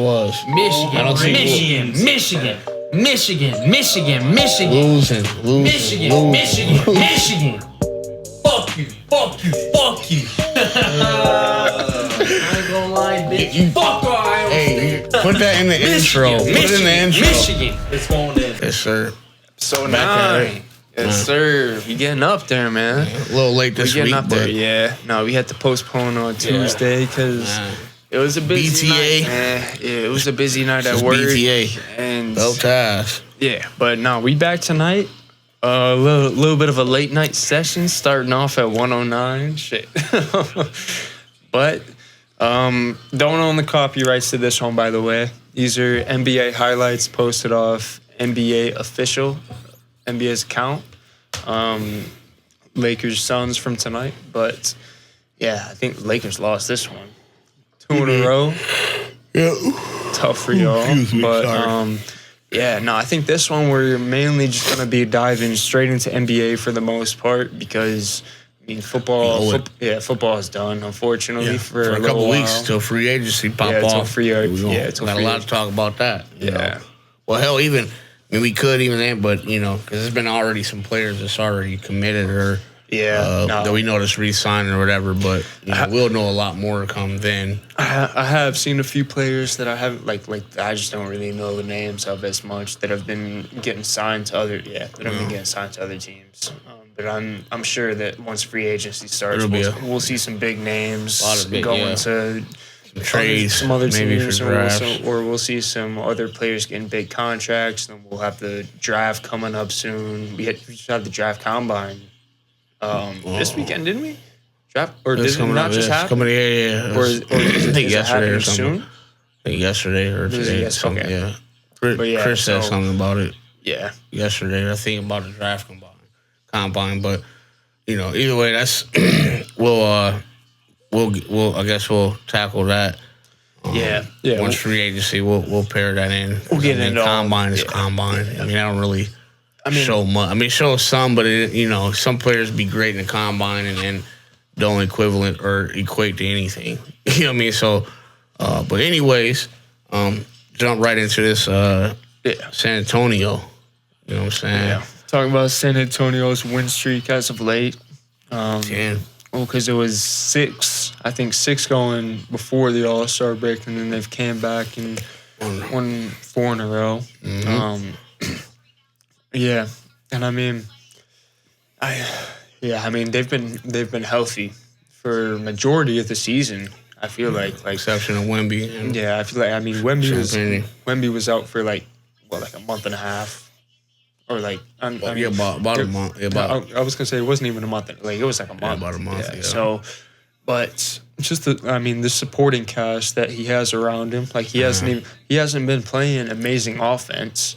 Was Michigan, I don't see Michigan. Michigan. losing. Michigan. Fuck you. I ain't gonna lie, bitch. Fuck Ohio State. Hey, put that in the intro. Put it in the intro. Michigan. It's going in. Yes, sir. So Back at it. 9. Yes, sir. We getting up there, man. A little late this We week, getting up there. but Yeah. No, we had to postpone on Tuesday because it was a busy BTA. night. Yeah, it was a busy night at Just work. BTA. And Bell ties. yeah, but no, we back tonight. A little bit of a late night session, starting off at 1:09. Shit. But don't own the copyrights to this one, by the way. These are NBA highlights posted off NBA official, NBA's account. Lakers Suns from tonight, but yeah, I think Lakers lost this one. 2 in a row. Yeah. Tough for y'all. Excuse me, But sorry. yeah, no, I think this one we're mainly just gonna be diving straight into NBA for the most part because I mean football is done, unfortunately, for a little couple while. weeks till free agency pop Yeah, till off. free ag- We gonna- yeah, till got free a lot ag- to talk about that. you Yeah. know. Well, hell, even we could even then, but because there's been already some players that's already committed or that we know that's re-signing or whatever. But we'll know a lot more come then. I have seen a few players that I haven't like I just don't really know the names of as much that have been getting signed to other teams. But I'm sure that once free agency starts, we'll see some big names going to Trades, some other maybe teams, for drafts. or we'll see some other players getting big contracts. Then we'll have the draft coming up soon. We should have the draft combine this weekend, didn't we? Draft or did it not just happen? Coming, yeah. Or is I think it yesterday or happening something. soon? I think yesterday or today. Something, okay. Yeah. But yeah, Chris said something about it Yeah. yesterday. I think about the draft combine. But either way, that's we'll I guess we'll tackle that. Yeah. Once free agency, we'll pair that in. We'll get into combine all- is combine. Yeah. I mean, I don't really show much. I mean, show some, but some players be great in the combine and then don't equivalent or equate to anything. You know what I mean? So, but anyways, jump right into this. San Antonio. You know what I'm saying? Yeah. Talking about San Antonio's win streak as of late. Well, because it was 6 going before the All-Star break, and then they've came back and won 4 in a row. Mm-hmm. Yeah, and I mean, they've been healthy for majority of the season. I feel like exception of Wemby. Yeah, I feel like Wemby was out for like a month and a half. Or like, about a month. I was gonna say it wasn't even a month. Like it was like a month. Yeah, about a month. Yeah. So, but just the supporting cast that he has around him, like he hasn't been playing amazing offense.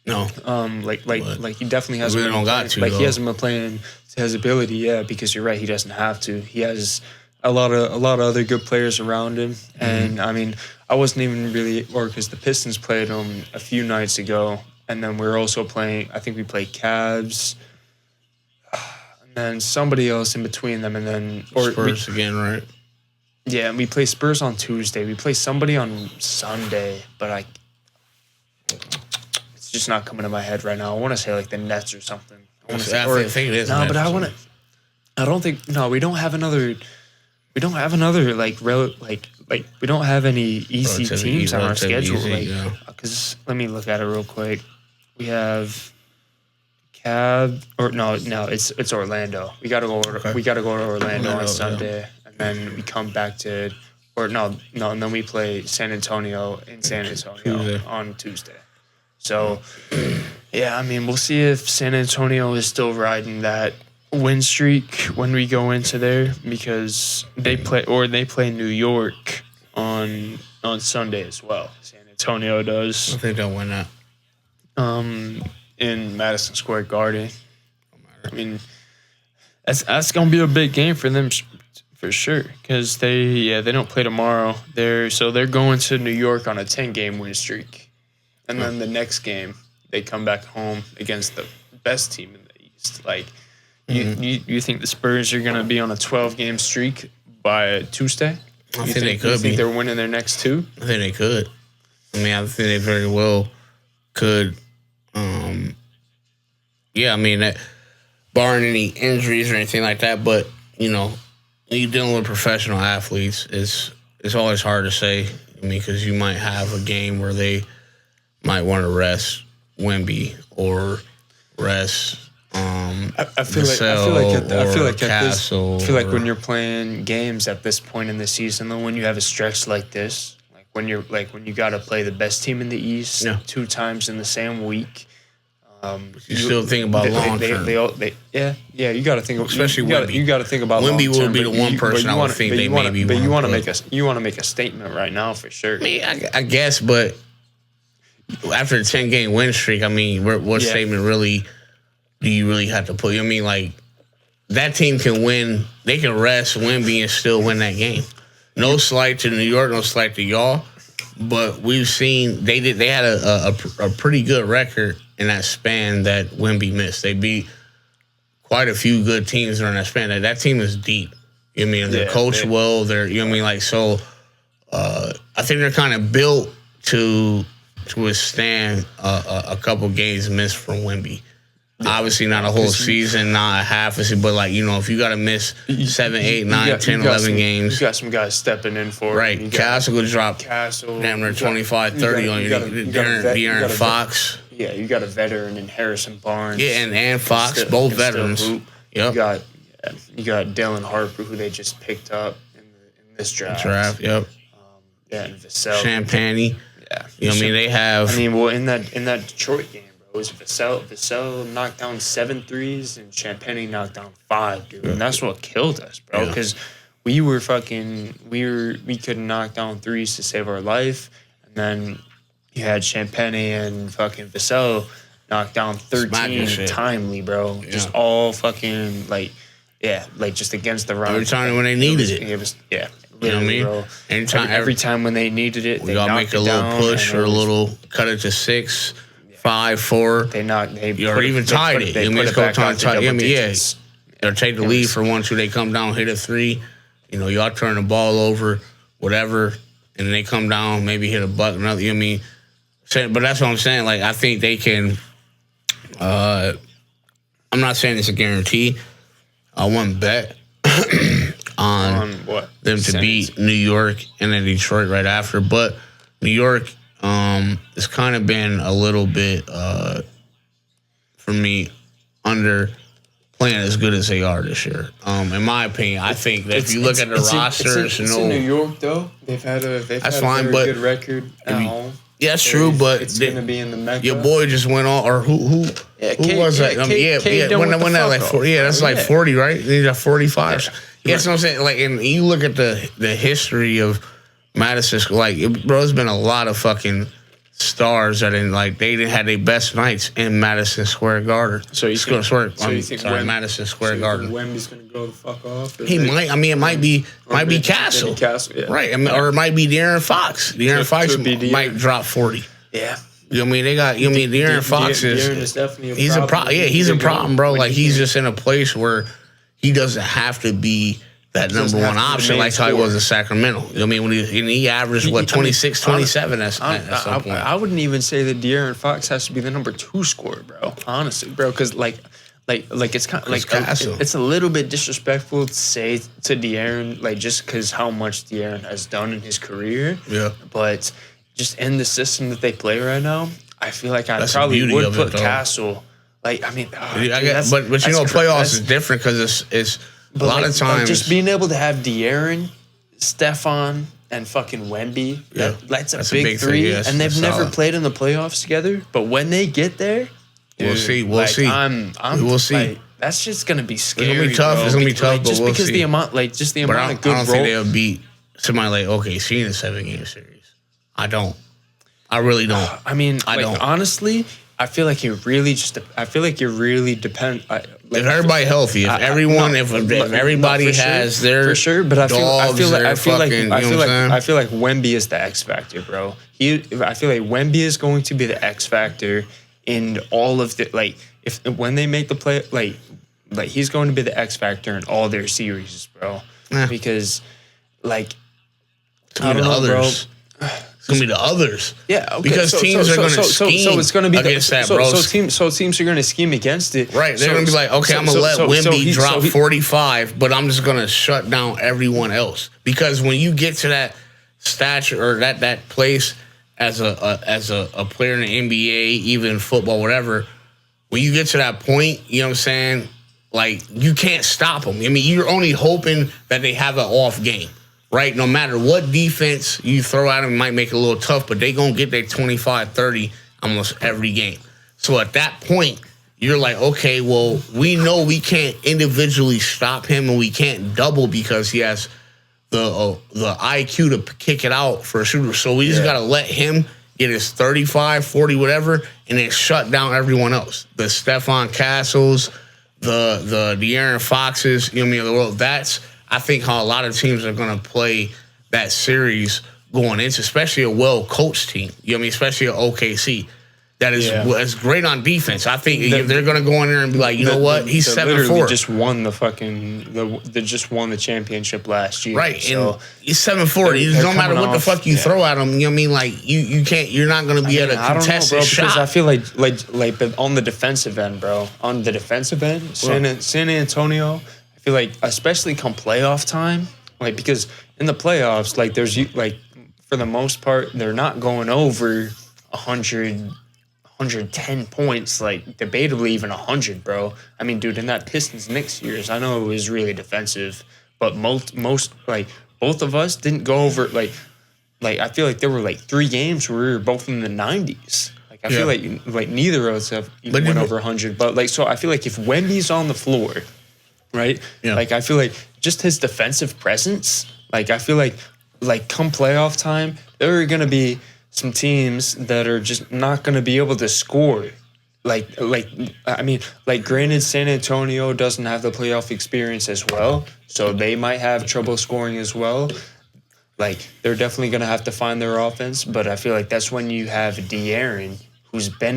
No. Like he definitely hasn't. Really don't got to. Like he hasn't been playing to his ability. Yeah, because you're right. He doesn't have to. He has a lot of other good players around him, and I mean, I wasn't even really, because the Pistons played him a few nights ago. And then we're also playing, I think we played Cavs, and then somebody else in between them, and then Spurs again, right? Yeah, and we play Spurs on Tuesday. We play somebody on Sunday, but it's just not coming to my head right now. I want to say like the Nets or something. I think it is. No, but I don't think. No, we don't have another. We don't have another we don't have any easy teams on our schedule. Because let me look at it real quick. We have it's Orlando. We gotta go to Orlando on Sunday, and then we come back to and then we play San Antonio in San Antonio on Tuesday. So yeah, I mean we'll see if San Antonio is still riding that win streak when we go into there, because they play New York on Sunday as well. San Antonio does. I think they'll win that. In Madison Square Garden. I mean, that's gonna be a big game for them for sure, because they don't play tomorrow. They're going to New York on a 10-game win streak, and then the next game they come back home against the best team in the East. Like, you think the Spurs are gonna be on a 12-game streak by Tuesday? I think they could be. You think they're winning their next 2? I think they could. I mean, I think they very well could. Yeah, I mean, barring any injuries or anything like that, but you know, you dealing with professional athletes, it's always hard to say. I mean, because you might have a game where they might want to rest Wemby or rest. I feel like when you're playing games at this point in the season, though, when you have a stretch like this, when you got to play the best team in the East 2 times in the same week. You still think about long term. You got to think, especially Wemby. You got to think about Wemby long term. would be the one person I would think they maybe. But you want to make a statement right now for sure. I mean, I guess, but after a 10-game win streak, I mean, what statement really do you really have to put? I mean, like that team can win. They can rest Wemby and still win that game. No slight to New York, no slight to y'all, but we've seen they had a pretty good record in that span that Wemby missed. They beat quite a few good teams during that span. That team is deep. You know what I mean? They're coached well. They're, you know what I mean? Like, so I think they're kind of built to withstand a couple games missed from Wemby. Yeah. Obviously not a whole season, not a half a season, but like, you know, if you got to miss 7, 8, 9, 10, 11 games. You got some guys stepping in for it. Right. Castle could drop damn near 25, 30 on you. De'Aaron Fox. Yeah, you got a veteran in Harrison Barnes. Yeah, and Fox, both veterans. Yep. You got Dylan Harper, who they just picked up in this draft. Yep. And Vassell. Champagny. Yeah. You know what I mean? They have. I mean, well, in that Detroit game, bro, it was Vassell knocked down 7 threes and Champagny knocked down 5, dude. And that's what killed us, bro, because we couldn't knock down threes to save our life, and then you had Champagny and fucking Vassell knock down 13 timely, bro. Yeah. Just all fucking just against the run. Every time when they needed it. It was you know what I mean? Bro. Every time when they needed it, they all make a little push or a little cut it to 6, 5, 4. Or even tied it. They put it back on to double digits. Or take the lead for 1, 2. They come down, hit a 3. You know, y'all turn the ball over, whatever, and then they come down, maybe hit a bucket, another. You know what I mean? But that's what I'm saying. Like, I think they can. I'm not saying it's a guarantee. I wouldn't bet on what? Them to beat New York and then Detroit right after. But New York has kind of been a little bit, for me, under playing as good as they are this year. In my opinion, I think that if you look at the rosters, it's in New York though. They've had a very good record at home. Yeah, that's true, but it's going to be in the Mecca. Your boy just went on, or who was that? When that like 40, that's like 40, right? They got 45. Yeah, that's what I'm saying. Like, and you look at the history of Madison, like, bro, there's been a lot of fucking stars that they didn't have their best nights in Madison Square Garden. So you think Madison Square Garden. Wemby's going to go the fuck off? He might. I mean, it might be Castle. Right. I mean, or it might be De'Aaron Fox. De'Aaron Fox might drop 40. Yeah. You know what I mean? They got. You know what I mean? De'Aaron Fox is definitely a problem. He's a problem. Yeah, he's a problem, bro. Like, he's just in a place where he doesn't have to be that number one option like how he was in Sacramento. You know what I mean? When he averaged, 26, 27 at some point. I wouldn't even say that De'Aaron Fox has to be the number 2 scorer, bro. Honestly, bro, because like it's kind of like it's a little bit disrespectful to say to De'Aaron, like, just because how much De'Aaron has done in his career. Yeah. But just in the system that they play right now, I feel like I probably would put Castle. Like, I mean, but you know, playoffs is different because it's. But a lot of times, just being able to have De'Aaron, Stephon, and fucking Wemby, that's a big 3, and they've never played in the playoffs together. But when they get there, we'll see. We'll see. We'll see. That's just gonna be scary. It's gonna be tough. Bro. It's gonna be tough. But just we'll because see. the amount, just the amount of good. I don't think they'll beat somebody like OKC in a 7-game series. I don't. I really don't. I mean, I don't. Honestly, I feel like you really depend. If everybody healthy, if everybody has their for sure, but I feel like Wemby Wemby is the X factor, bro. I feel like Wemby is going to be the X factor in all of the when they make the play, like he's going to be the X factor in all their series, bro. Yeah. Because I don't know, bro. It's gonna be the others. Yeah, okay. Because teams are gonna scheme so it's gonna be against that, bro. So teams are gonna scheme against it. Right. They're gonna be like, okay, I'm gonna let Wemby drop 45, but I'm just gonna shut down everyone else. Because when you get to that stature or that place as a player in the NBA, even football, whatever, when you get to that point, you know what I'm saying? Like, you can't stop them. I mean, you're only hoping that they have an off game. Right, no matter what defense you throw at them, it might make it a little tough, but they going to get their 25, 30 almost every game. So at that point, you're like, okay, well, we know we can't individually stop him and we can't double because he has the IQ to kick it out for a shooter. So we just got to let him get his 35, 40, whatever, and then shut down everyone else. The Stephon Castles, the De'Aaron Foxes, you know what I mean, of the world. That's, I think, how a lot of teams are going to play that series going into, especially a well-coached team. You know what I mean? Especially an OKC. That is great on defense. I think if they're going to go in there and be like, you know what? He's 7-4. Just won they just won the championship last year. Right. So and he's 7-4. No matter what the fuck you throw at him, you know what I mean? Like, you can't, you're not going to be able to contest his shot. Because I feel like but on the defensive end, bro, on the defensive end, San Antonio, I feel like, especially come playoff time, like, because in the playoffs, like, there's, like, for the most part, they're not going over 110 points, like, debatably even 100, bro. I mean, dude, in that Pistons-Knicks years, I know it was really defensive, but most like, both of us didn't go over, like I feel like there were, like, 3 games where we were both in the 90s. Like, I feel like neither of us have even went over 100. But, like, so I feel like if Wemby's on the floor, right? Yeah. Like, I feel like just his defensive presence, like, I feel like come playoff time, there are going to be some teams that are just not going to be able to score. Like, I mean, like, granted, San Antonio doesn't have the playoff experience as well, so they might have trouble scoring as well. Like, they're definitely going to have to find their offense, but I feel like that's when you have De'Aaron, who's been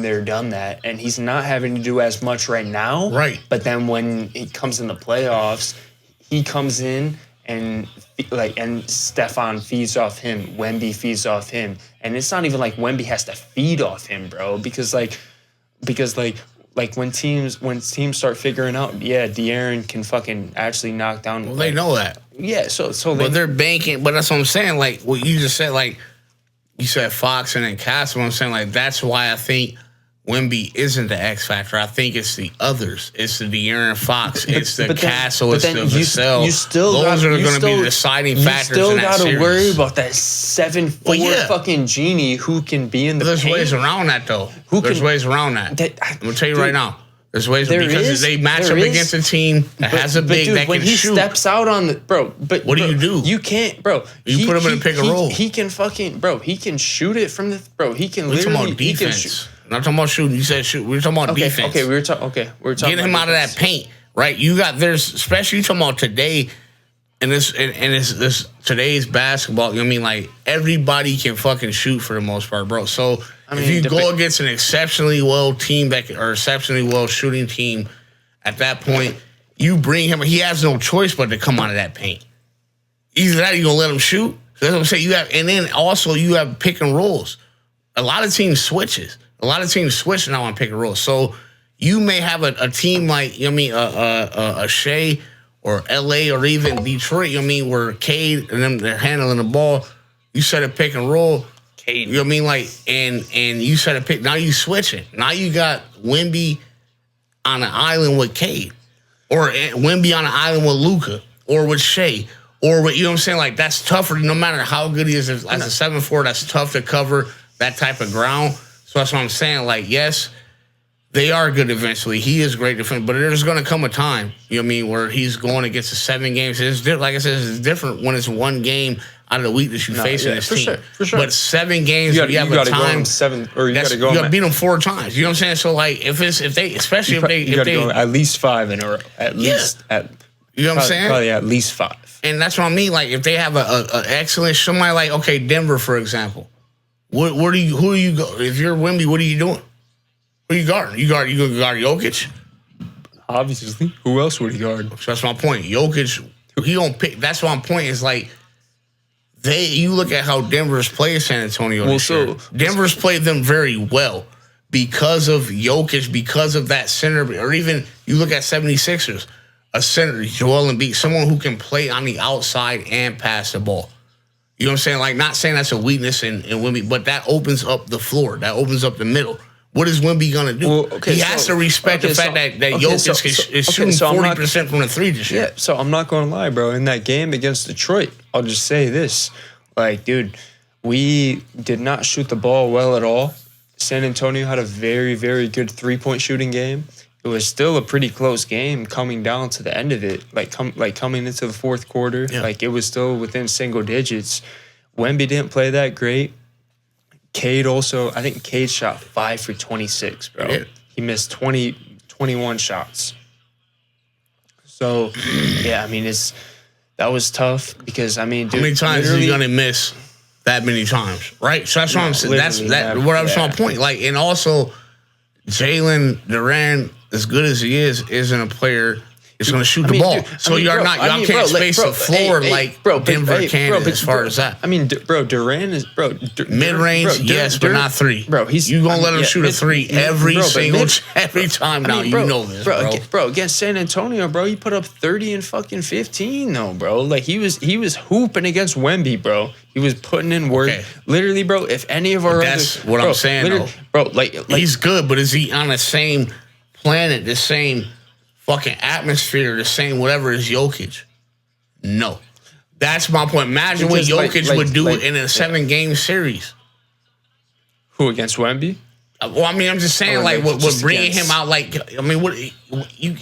there, done that, and he's not having to do as much right now. Right. But then when he comes in the playoffs, he comes in and Stephon feeds off him, Wemby feeds off him, and it's not even like Wemby has to feed off him, bro, because when teams start figuring out, De'Aaron can fucking actually knock down. Well, they know that. Yeah, so but they're banking. But that's what I'm saying. Like what you just said, like you said, Fox and then Castle. I'm saying, like, that's why I think Wemby isn't the X factor. I think it's the others. It's the De'Aaron Fox. It's the Castle. It's the Vassell. Those are going to be the deciding factors in that series. You still got to worry about that 7'4" fucking genie who can be in the paint. There's ways around that, though. There's ways around that. I'm going to tell you right now. There's ways because they match up against a team that has a big that can shoot. When he steps out on the but what do you do? You can't, bro. You put him in a pick and roll. He can fucking, bro. He can shoot it from the, bro. He can literally. We're talking about defense. We're not talking about shooting. You said shoot. We're talking about defense. Okay, we're talking. Get him out of that paint, right? Especially you talking about today. And this today's basketball, you know what I mean? Like, everybody can fucking shoot for the most part, bro. So if you go against an exceptionally well team or exceptionally well shooting team, at that point, you bring him. He has no choice but to come out of that paint. Either that, or you gonna let him shoot. That's what I'm saying. And then also you have pick and rolls. A lot of teams switch now on pick and roll. So you may have a team like, you know what I mean, a Shea or LA or even Detroit, you know what I mean, where Cade and them, they're handling the ball. You set a pick and roll. Cade. You know what I mean? Like, and you set a pick. Now you switch it. Now you got Wemby on an island with Cade. Or Wemby on an island with Luka. Or with Shea. Or with, you know what I'm saying? Like, that's tougher. No matter how good he is as a 7'4", that's tough to cover that type of ground. So that's what I'm saying. Like, yes, they are good eventually. He is great defense, but there's going to come a time, you know what I mean, where he's going against the 7 games. It's like I said, it's different when it's one game out of the week that you face in this team. For sure. But 7 games, you have a time. You got to go beat them 4 times. You know what I'm saying? So, like, if they go at least 5 in a row. At least. You know what I'm saying? Probably at least 5. And that's what I mean. Like, if they have a excellent, somebody like, okay, Denver, for example. Who do you go? If you're Wemby, what are you doing? Who you guarding? You gonna guard Jokic? Obviously. Who else would he guard? So that's my point. Jokic, he don't pick. That's my point. Is like you look at how Denver's played San Antonio this year. Denver's played them very well because of Jokic, because of that center, or even you look at 76ers, a center, Joel Embiid, someone who can play on the outside and pass the ball. You know what I'm saying? Like, not saying that's a weakness in Wemby, but that opens up the floor. That opens up the middle. What is Wemby going to do? Well, he has to respect the fact that Jokic is shooting 40% from the three this year. Yeah, so I'm not going to lie, bro. In that game against Detroit, I'll just say this. Like, dude, we did not shoot the ball well at all. San Antonio had a very, very good three-point shooting game. It was still a pretty close game coming down to the end of it. Coming into the fourth quarter, like it was still within single digits. Wemby didn't play that great. Cade also, I think Cade shot 5 for 26, bro. Yeah. He missed 21 shots. So, yeah, I mean, that was tough because, I mean, dude, how many times is he going to miss that many times, right? So that's what I'm saying. That's what I was trying to point. Like, and also, Jalen Duran, as good as he isn't a player is going to shoot the ball. Dude, so y'all can't space the floor like Denver can as far as that. I mean, bro, Durant is mid-range, yes, but not three. Bro, you gonna let him shoot a three every time now. You know this, bro. Against San Antonio, bro, he put up 30 and fucking 15, though, bro. Like he was hooping against Wemby, bro. He was putting in work. Okay. Literally, bro. If any of our that's what I'm saying, though, bro. Like he's good, but is he on the same planet, the same fucking atmosphere, the same whatever as Jokic? No. That's my point. Imagine what Jokic would do in a 7-game series. Who, against Wemby? Well, I mean, I'm just saying, what bringing him out, I mean,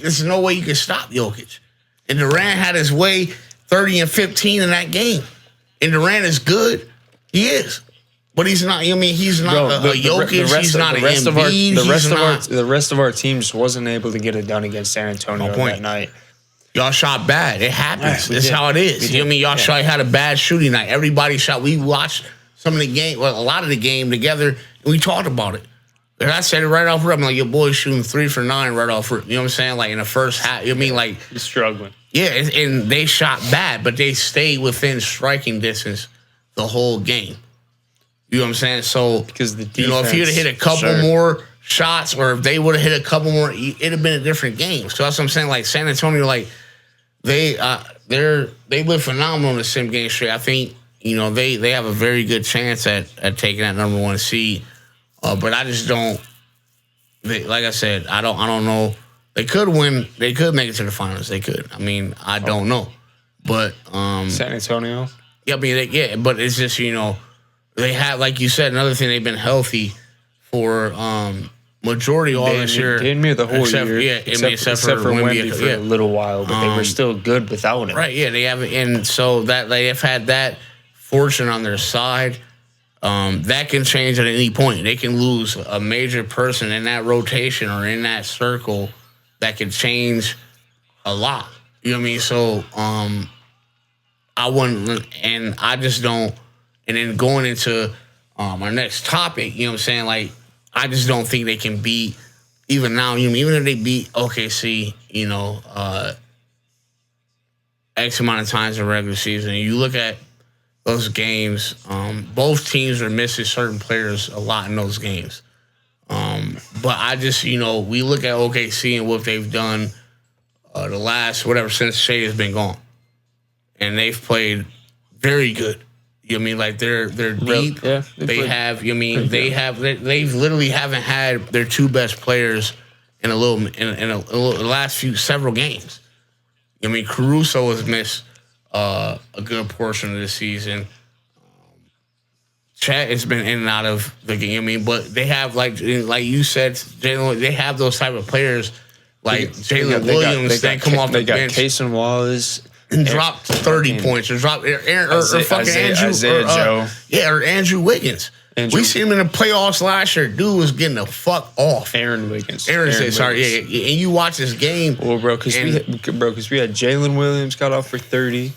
there's no way you can stop Jokic. And Durant had his way 30 and 15 in that game. And Durant is good. He is. But he's not. I mean, he's not a Jokic. He's not an Embiid. The rest of our team just wasn't able to get it done against San Antonio that night. Y'all shot bad. It happens. It's how it is. You know what I mean? Y'all had a bad shooting night. Everybody shot. We watched some of the game, a lot of the game together, and we talked about it. And I said it right off rip. I'm like, your boy's shooting 3 for 9 right off rip. You know what I'm saying? Like in the first half. You know what I mean? Like he's struggling. Yeah, and they shot bad, but they stayed within striking distance the whole game. You know what I'm saying? So, because the defense, if you'd have hit a couple more shots, or if they would have hit a couple more, it'd have been a different game. So that's what I'm saying. Like San Antonio, like they live phenomenal in the sim game straight. I think they have a very good chance at taking that number 1 seed. But I just don't. Like I said, I don't know. They could win. They could make it to the finals. They could. I mean, I don't know. But San Antonio. Yeah, I mean, but it's just they have, like you said, another thing. They've been healthy for majority all this year. Damn near the whole year. Yeah, except for Wemby for a little while, but they were still good without him. Right? Yeah, they have, and so that they have had that fortune on their side. That can change at any point. They can lose a major person in that rotation or in that circle. That can change a lot. You know what I mean? So I wouldn't, and I just don't. And then going into our next topic, you know what I'm saying? Like, I just don't think they can beat, even now, even if they beat OKC, X amount of times in regular season. And you look at those games, both teams are missing certain players a lot in those games. But I just, we look at OKC and what they've done the last, since Shea has been gone. And they've played very good. You know what I mean? Like they're deep. Yeah, they literally haven't had their 2 best players in the last several games. You know what I mean? Caruso has missed a good portion of the season. Chat has been in and out of the game. I mean, but they have like you said, Jalen. They have those type of players like Jalen Williams that come off the bench. They got Cason Wallace. And dropped 30 points, or dropped Andrew Wiggins. We see him in the playoffs last year. Dude was getting the fuck off. Aaron Wiggins. Sorry, yeah. And you watch this game. Well, because we had Jalen Williams got off for 30,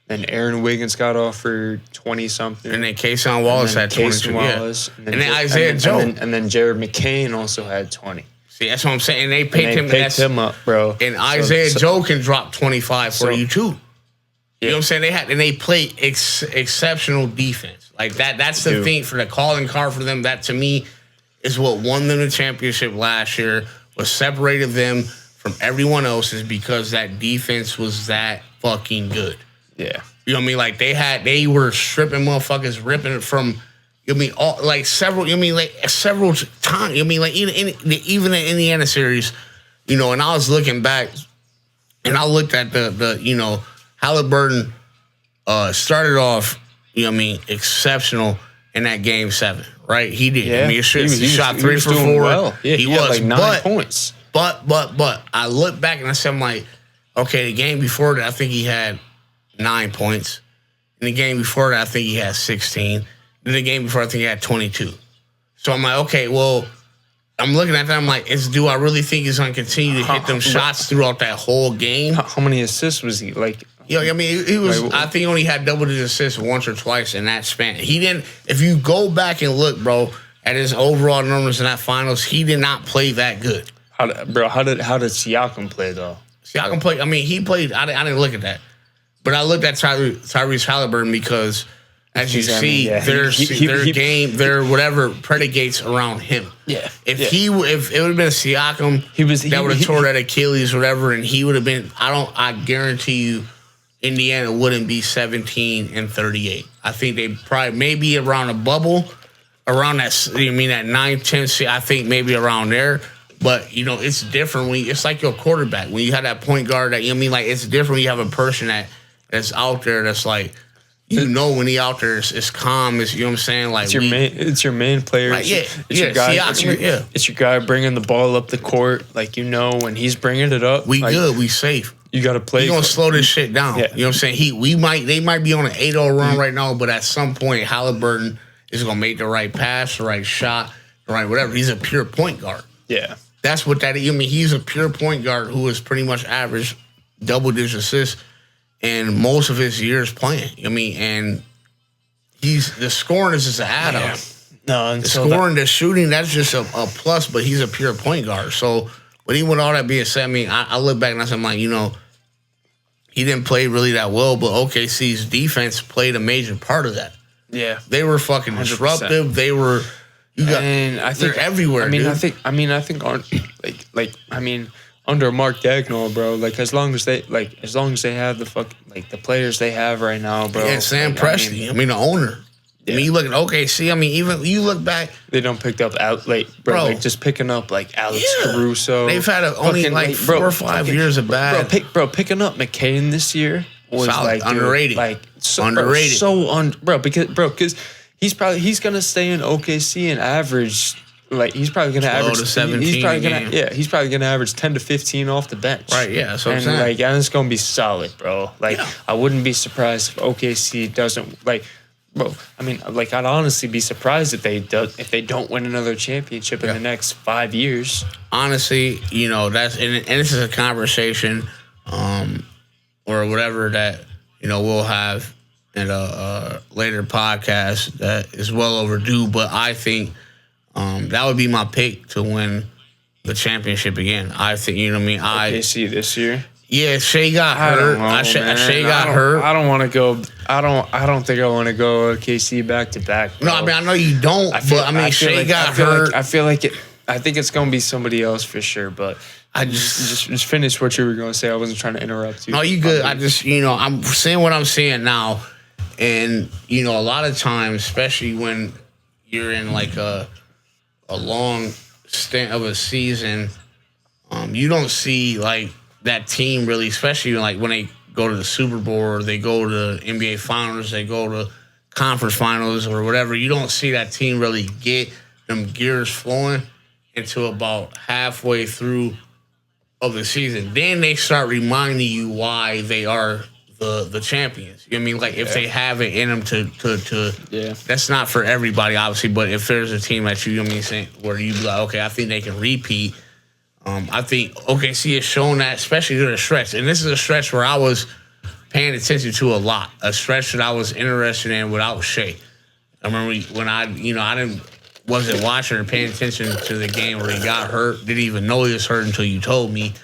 and Aaron Wiggins got off for 20-something. And then Cason Wallace had 22. Wallace, and then Isaiah Joe. And then Jared McCain also had 20. See, that's what I'm saying. And they picked him up, bro. And Isaiah Joe can drop 25 for you, too. You know what I'm saying? They played exceptional defense. Like that's the thing for the calling card for them. That to me is what won them the championship last year. What separated them from everyone else is because that defense was that fucking good. Yeah. You know what I mean? Like they were stripping motherfuckers, ripping it from. You know what I mean? Several times. You know what I mean? Like even in Indiana series, you know. And I was looking back, and I looked at the you know, Halliburton started off, you know what I mean, exceptional in that game 7, right? He did. Yeah. I mean, he shot 3 for 4. Well. Yeah, he was like 9 points. But I look back and I said, I'm like, okay, the game before that, I think he had 9 points. In the game before that, I think he had 16. In the game before, I think he had 22. So I'm like, okay, well, I'm looking at that. I'm like, do I really think he's going to continue to hit them shots throughout that whole game? How many assists was he? Like, you know, I mean, he was. I think he only had double-digit assists once or twice in that span. He didn't. If you go back and look, bro, at his overall numbers in that finals, he did not play that good. How did Siakam play though? Siakam played. I mean, he played. I didn't look at that, but I looked at Tyrese Halliburton because, as you see, their game, their whatever predicates around him. Yeah. If it would have been Siakam, that would have tore that Achilles, whatever, and he would have been. I guarantee you, Indiana wouldn't be 17-38. I think they probably maybe around a bubble, around that. You mean that 9-10? I think maybe around there. But you know, it's different when it's like your quarterback. When you have that point guard, that you know what I mean, like it's different when you have a person that's out there that's like, you know, when he out there, it's calm. It's, you know what I'm saying? Like it's your main player. Like, it's your guy. It's your guy bringing the ball up the court. Like, you know, when he's bringing it up, we good. We safe. You got to play. You're gonna slow this shit down. Yeah. You know what I'm saying? They might be on an 8-0 run right now, but at some point, Halliburton is gonna make the right pass, the right shot, the right whatever. He's a pure point guard. Yeah. That's what that is. I mean, he's a pure point guard who is pretty much average double-digit assists in most of his years playing. I mean, and the scoring is just an add-on. Yeah. No, the scoring, the shooting, that's just a plus, but he's a pure point guard. So, but even with all that being said, I mean, I look back and I said, I'm like, you know, he didn't play really that well, but OKC's defense played a major part of that. Yeah. They were fucking 100%. Disruptive. They were... And I think they're everywhere. I mean, dude. I think on under Mark Dagnall, bro. Like as long as they have the players they have right now, bro. Yeah, Sam Presti. I mean, the owner. Yeah. I mean, you look at OKC. I mean, even you look back, they don't pick up bro. Like just picking up like Alex Caruso. They've had only 4 or 5 years of bad. Picking up McCain this year was solid, like underrated. Underrated. Because he's gonna stay in OKC and average. Like he's probably gonna average 17. He's probably gonna average 10 to 15 off the bench. Right. Yeah. That's what I'm saying. Like, and it's gonna be solid, bro. Like I wouldn't be surprised if OKC doesn't bro. I mean, like I'd honestly be surprised if they don't win another championship in the next 5 years. Honestly, you know that's and this is a conversation, or whatever that you know we'll have in a later podcast that is well overdue. But I think. That would be my pick to win the championship again. I think, you know what I mean? OKC this year? Yeah, Shea got hurt. Shea got hurt. I don't want to go. I don't think I want to go OKC back to back. No, I mean I know you don't. Shea got hurt. I think it's gonna be somebody else for sure. But I just finish what you were gonna say. I wasn't trying to interrupt you. No, you good. I just I'm seeing what I'm seeing now, and a lot of times, especially when you're in like a long stint of a season, you don't see like that team really, especially like when they go to the Super Bowl or they go to NBA Finals, they go to conference finals or whatever. You don't see that team really get them gears flowing until about halfway through of the season. Then they start reminding you why they are the champions. You know what I mean? Like if they have it in them to that's not for everybody, obviously, but if there's a team that you know what I mean, saying where you be like, okay, I think they can repeat. I think OKC has shown that, especially during a stretch. And this is a stretch where I was paying attention to a lot. A stretch that I was interested in without Shea. I remember when I wasn't watching or paying attention to the game where he got hurt. Didn't even know he was hurt until you told me.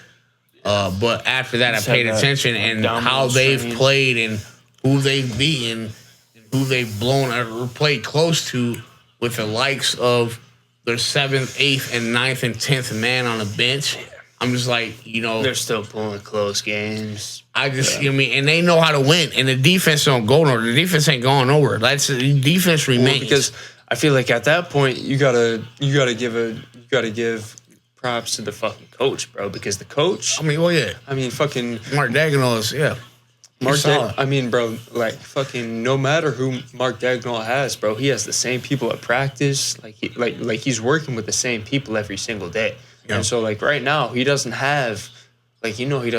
But after that, I paid attention and how they've played and who they've beaten and who they've blown or played close to with the likes of their 7th, 8th, and 9th and 10th man on the bench. I'm just like, you know, they're still pulling close games. I just, you know what I mean, and they know how to win, and the defense don't go nowhere. The defense ain't going nowhere. That's the defense remains. Well, because I feel like at that point you gotta give props to the fucking coach, bro. Because the coach, fucking Mark Daigneault is, I mean, bro, like fucking no matter who Mark Daigneault has, bro, he has the same people at practice. Like he's working with the same people every single day. Yep. And so like right now he doesn't have, like, you know, he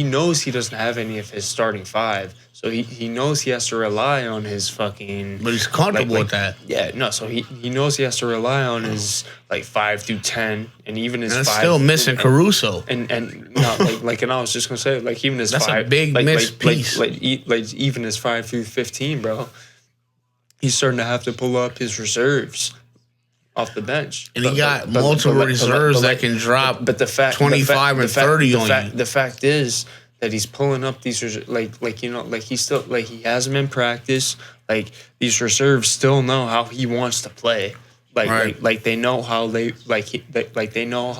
knows he doesn't have any of his starting five. So he knows he has to rely on his fucking. But he's comfortable with that. Yeah, no. So he knows he has to rely on his like 5 through 10, and even his. And 5. Still missing Caruso. And and I was just gonna say, like, even his that's 5. A big missed piece. Like even his 5 through 15, bro. He's starting to have to pull up his reserves off the bench. And he got multiple reserves that can drop 25 and 30 on you. The fact is that he's pulling up these he's still, like, he has them in practice. Like, these reserves still know how he wants to play. Like they know how they they know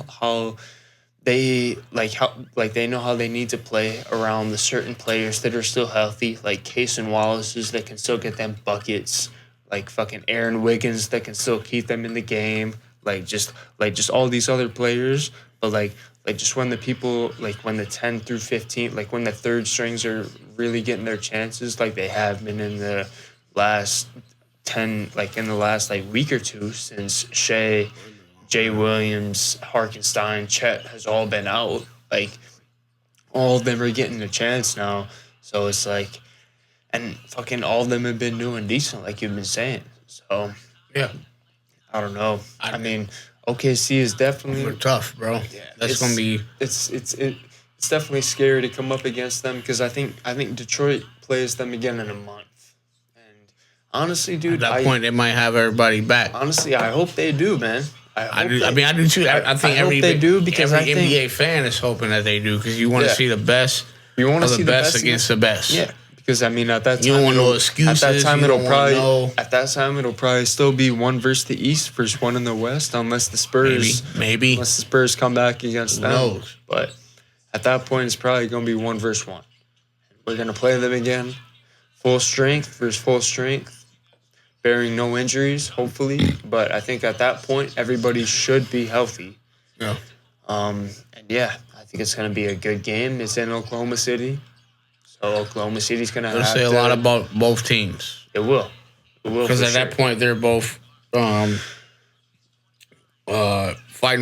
how they need to play around the certain players that are still healthy, like Case and Wallace's that can still get them buckets. Like fucking Aaron Wiggins that can still keep them in the game, like just all these other players, but like just when the people, like when the 10 through 15, like when the third strings are really getting their chances, like they have been in the last 10, like in the last like week or two since Shea, Jay Williams, Harkenstein, Chet has all been out. Like all of them are getting a chance now, so it's like. And fucking all of them have been doing decent, like you've been saying. So, yeah. I don't know. I mean, OKC is definitely tough, bro. Yeah, that's gonna be. It's definitely scary to come up against them because I think Detroit plays them again in a month. And honestly, dude, at that point they might have everybody back. Honestly, I hope they do, man. I do too. I think they do because every NBA fan is hoping that they do because you want to see the best. You want to see the best against the best. Yeah. Because I mean, at that time, you don't want no excuses. At that time, it'll probably still be 1 versus the East versus 1 in the West, unless the Spurs, maybe unless the Spurs come back against them. Who knows? But at that point, it's probably going to be 1 versus 1. We're going to play them again, full strength versus full strength, bearing no injuries, hopefully. But I think at that point, everybody should be healthy. Yeah. And yeah, I think it's going to be a good game. It's in Oklahoma City. So Oklahoma City's going to have to... It'll say a lot about both teams. It will. Because at that point, they're both fighting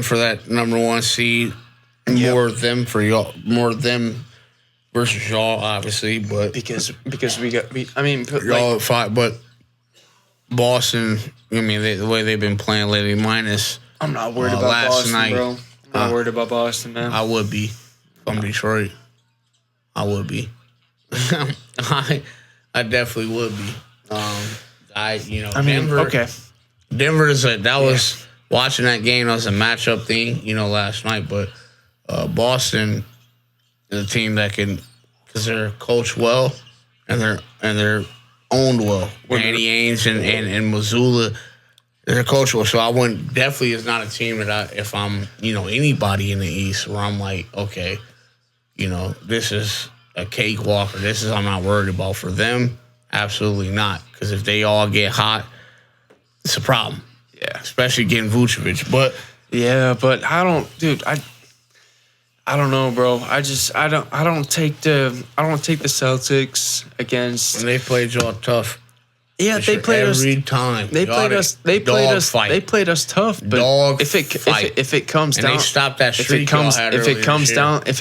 for that number 1 seed. Yep. More them versus y'all, obviously. But because y'all fight, but Boston, I mean, the way they've been playing lately, minus... I'm not worried about Boston, night, bro. I'm not worried about Boston, man. I would be. From Detroit. I would be. I definitely would be. Denver. Okay. Denver was watching that game. That was a matchup thing, last night. But Boston is a team that can, because they're coached well and they're owned well. Danny Ainge and Mazzulla, they're coached well. So I wouldn't definitely is not a team that if I'm anybody in the East where I'm like, okay, this is a cakewalk, or this is I'm not worried about. For them, absolutely not. Because if they all get hot, it's a problem. Yeah, especially getting Vucevic. But I don't know, bro. I don't take the Celtics against. And they played y'all tough. Yeah, they played us every time. They played us. They played us. They played us tough. But if it comes down, and they stopped that streak. If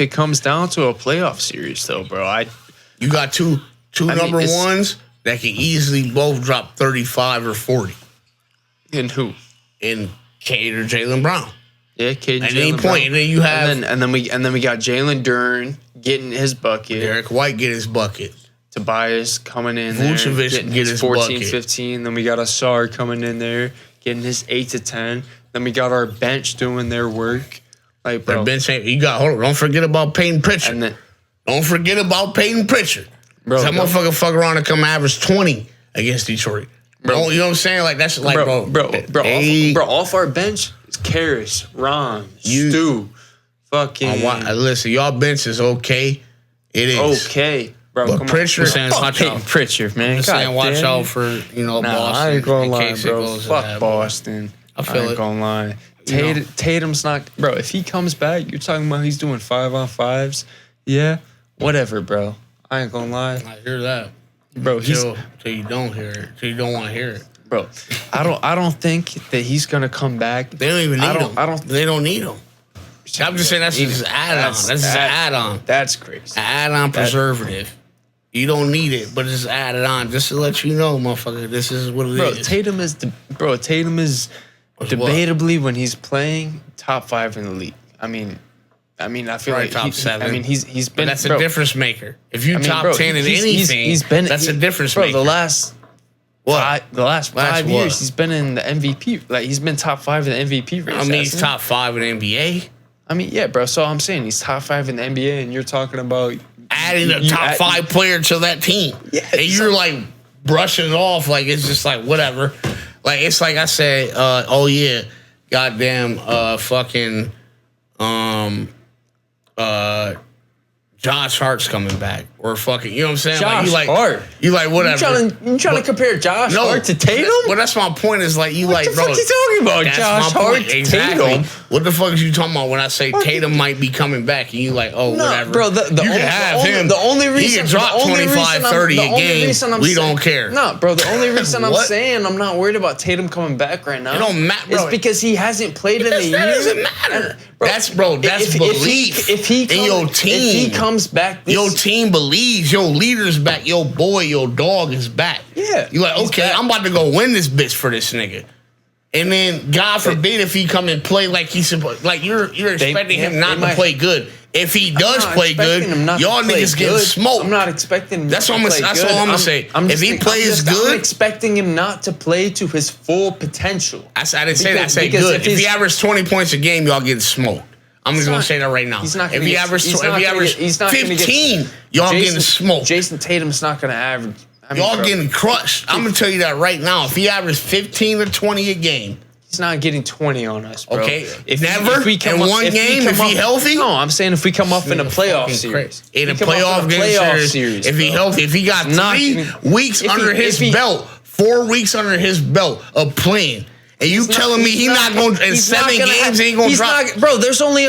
it comes down to a playoff series, though, bro, you got two number ones that can easily both drop 35 or 40. In who? In Cade or Jaylen Brown. Yeah, Cade. At any point, and then you have, and then we got Jalen Duren getting his bucket. Derek White get his bucket. Tobias coming in Vucevic there, getting his 14, bucket. 15. Then we got Asar coming in there, getting his 8 to 10. Then we got our bench doing their work. Like, bro, bench ain't, you got. Hold on, don't forget about Peyton Pritchard. Don't forget about Peyton Pritchard. Bro, that motherfucker fuck around and come average 20 against Detroit. Bro, you know what I'm saying? Like, that's like, bro. Off our bench is Karras, Ron, Stu, fucking. Listen, y'all bench is okay. It is okay, bro. But Pritchard, watch out, Pritchard, man. Watch out for Boston. I ain't gonna lie, bro. Fuck Boston. I feel ain't gonna lie. Tatum's not, bro. If he comes back, you're talking about he's doing 5-on-5s. Yeah, whatever, bro. I ain't gonna lie. I hear that, bro. Till you don't hear it. Till you don't want to hear it, bro. I don't think that he's gonna come back. They don't even need him. They don't need him. I'm just saying that's just an add-on. That's just an add-on. That's crazy. Add-on preservative. You don't need it, but it's added on just to let you know, motherfucker. This is what it is. Tatum is debatably when he's playing top 5 in the league. I mean, I feel like top 7. I mean, he's been. But that's a difference maker. If you top 10 in anything, that's a difference maker. The last 5 years, he's been in the MVP. Like he's been top 5 in the MVP race. I mean, he's top 5 in the NBA. I mean, yeah, bro. So I'm saying he's top 5 in the NBA, and you're talking about adding a top 5 player to that team. Yeah, and you're like brushing it off like it's just like whatever. Like it's like I said, oh yeah, goddamn, fucking, Josh Hart's coming back, or fucking, you know what I'm saying? Josh Hart. You like whatever. You trying to compare Josh Hart to Tatum? Well, that's my point. Is like you what like, the bro. What the fuck you talking about? Josh Hart, exactly. Tatum. What the fuck is you talking about when I say Tatum might be coming back, and you like, oh, whatever, bro. The only reason he can drop 25, 30 a game. We don't care. No, bro. The only reason I'm saying I'm not worried about Tatum coming back right now. It don't matter, bro. It's because he hasn't played in a year. That doesn't matter. That's belief in your team. If he comes back, your team believes. Your leader's back. Your boy, your dog is back. Yeah. You like, okay, I'm about to go win this bitch for this nigga. And then, God forbid, if he come and play like he's supposed, like you're expecting him not to play good. If he does play good, y'all niggas getting smoked. I'm not expecting him. That's all I'm gonna say. If he plays good, I'm expecting him not to play to his full potential. I didn't say that. I said good. If he averaged 20 points a game, y'all getting smoked. I'm just gonna say that right now. If he averaged 15, y'all getting smoked. Jason Tatum's not gonna average. Y'all getting crushed. I'm gonna tell you that right now. If he averaged 15 or 20 a game, he's not getting 20 on us, bro. Okay, if one game, if he healthy. No, I'm saying if we come up in a playoff series, in a playoff series, if he healthy, if he got 3 weeks under his belt, 4 weeks under his belt of playing. And you telling me he's not going in 7 games? He ain't going to drop, bro. There's only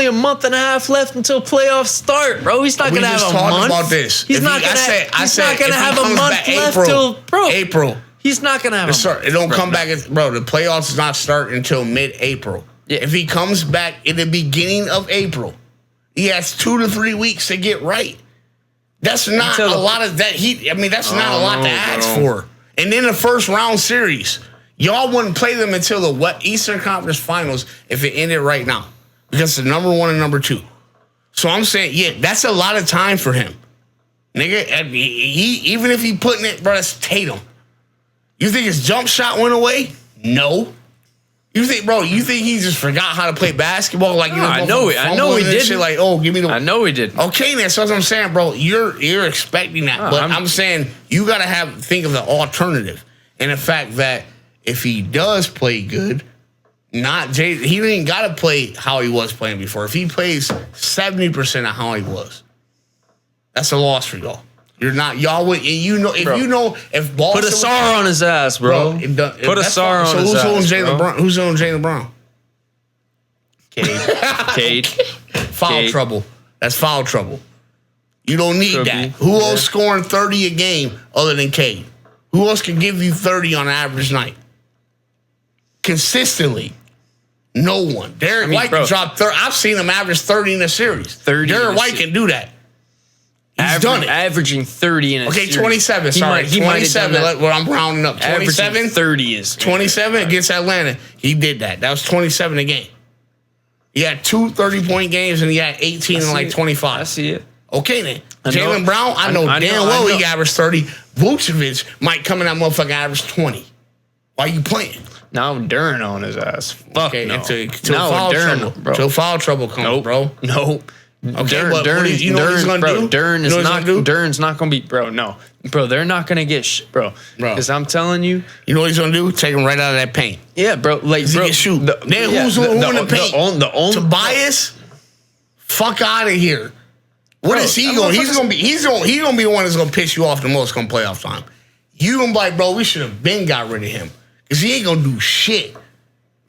a month and a half left until playoffs start, bro. He's not going to have a month. About this. He's not going to have a month left till April. He's not going to have a month. It don't come back, bro. The playoffs does not start until mid-April. Yeah. If he comes back in the beginning of April, he has 2 to 3 weeks to get right. That's not a lot of that. That's not a lot to ask for. And then the first round series. Y'all wouldn't play them until the Eastern Conference Finals if it ended right now. Because it's number 1 and number 2. So I'm saying, yeah, that's a lot of time for him. Nigga, even if he putting it, bro, that's Tatum. You think his jump shot went away? No. You think he just forgot how to play basketball? Like, I know he did. Shit like, oh, give me the. I know he did. Okay, then. So that's what I'm saying, bro. You're expecting that, but I'm saying you gotta think of the alternative, and the fact that if he does play good, he ain't gotta play how he was playing before. If he plays 70% of how he was, that's a loss for y'all. You're not y'all would, and if Boston put a SAR on his ass, bro. Put a SAR on his ass. Who's on Jaylen Brown? Cade. Foul trouble. That's foul trouble. You don't need that. Who else scoring 30 a game other than Cade? Who else can give you 30 on an average night? Consistently. No one. Derek White can drop 30. I've seen him average 30 in a series. Derek White can do that. He's done it. Averaging 30 in a series. 27. Sorry, 27. I'm rounding up. 27. 30 is 27 against Atlanta. He did that. That was 27 a game. He had 2 30-point games and he had 18 and like 25. I see it. Okay then. Jaylen Brown, I know damn well he averaged 30. Vucevic might come in that motherfucker average 20. Why you playing? Now Duran on his ass. Fuck no. Until foul trouble. Until foul trouble comes, bro. Nope. Okay, but you know what he's gonna do? Dern's not gonna be, bro. No, bro, they're not gonna get bro. Because I'm telling you, you know what he's gonna do? Take him right out of that paint. Yeah, bro. Like, he can shoot. Who's in the paint? Tobias, fuck out of here. What is he going? He's gonna be the one that's gonna piss you off the most come playoff time. You gonna be like, bro, we should have been got rid of him because he ain't gonna do shit.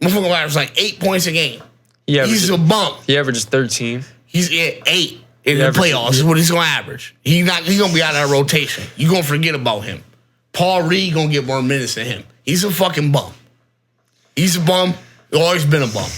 Motherfucker averages like 8 points a game. He's a bump. He averages 13. He's at 8 in the playoffs. Is what he's gonna average. He's gonna be out of that rotation. You gonna forget about him. Paul Reed gonna get more minutes than him. He's a fucking bum. He's a bum. He's always been a bum.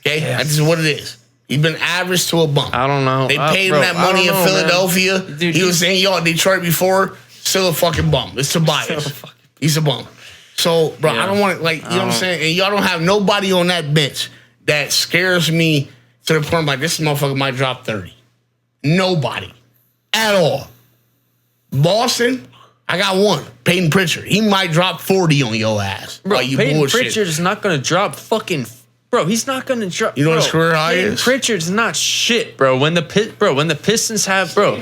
Okay, that's just what it is. He's been average to a bum. I don't know. They paid him that money in Philadelphia. Dude, he was saying y'all Detroit before. Still a fucking bum. It's Tobias. He's a bum. So, bro, I don't want to, like, you know what I'm saying? And y'all don't have nobody on that bench that scares me to the point like this motherfucker might drop 30. Nobody. At all. Boston, I got one. Peyton Pritchard. He might drop 40 on your ass. Bro, Peyton Pritchard is not going to drop fucking... Bro, he's not going to drop... You know what his career high is? Pritchard's not shit, bro. When the Pistons have... Bro,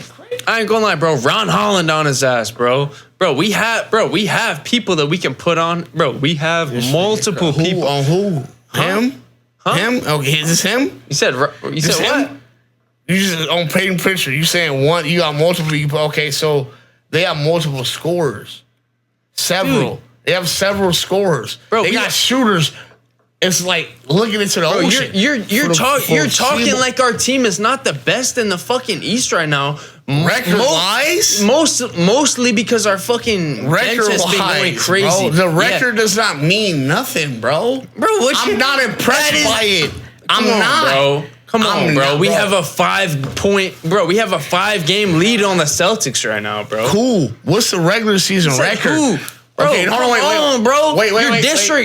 I ain't gonna lie, bro. Ron Holland on his ass, bro. We have people that we can put on. Bro, we have multiple people. On who? Him? Huh? Him? Okay, is this him? You said what? You just on Peyton Pritchard. You saying one? You got multiple people. Okay, so they have multiple scorers. Several. Dude. They have several scorers. Bro, they got shooters. It's like looking into the ocean. You're talking like our team is not the best in the fucking East right now. Record-wise? Mostly because our fucking bench has been going crazy. Bro, the record does not mean nothing, bro. I'm not impressed by it. I'm not. Bro. Come on, bro. We have a 5-game lead on the Celtics right now, bro. Cool. What's the regular season record? Bro, okay, hold on, wait, bro.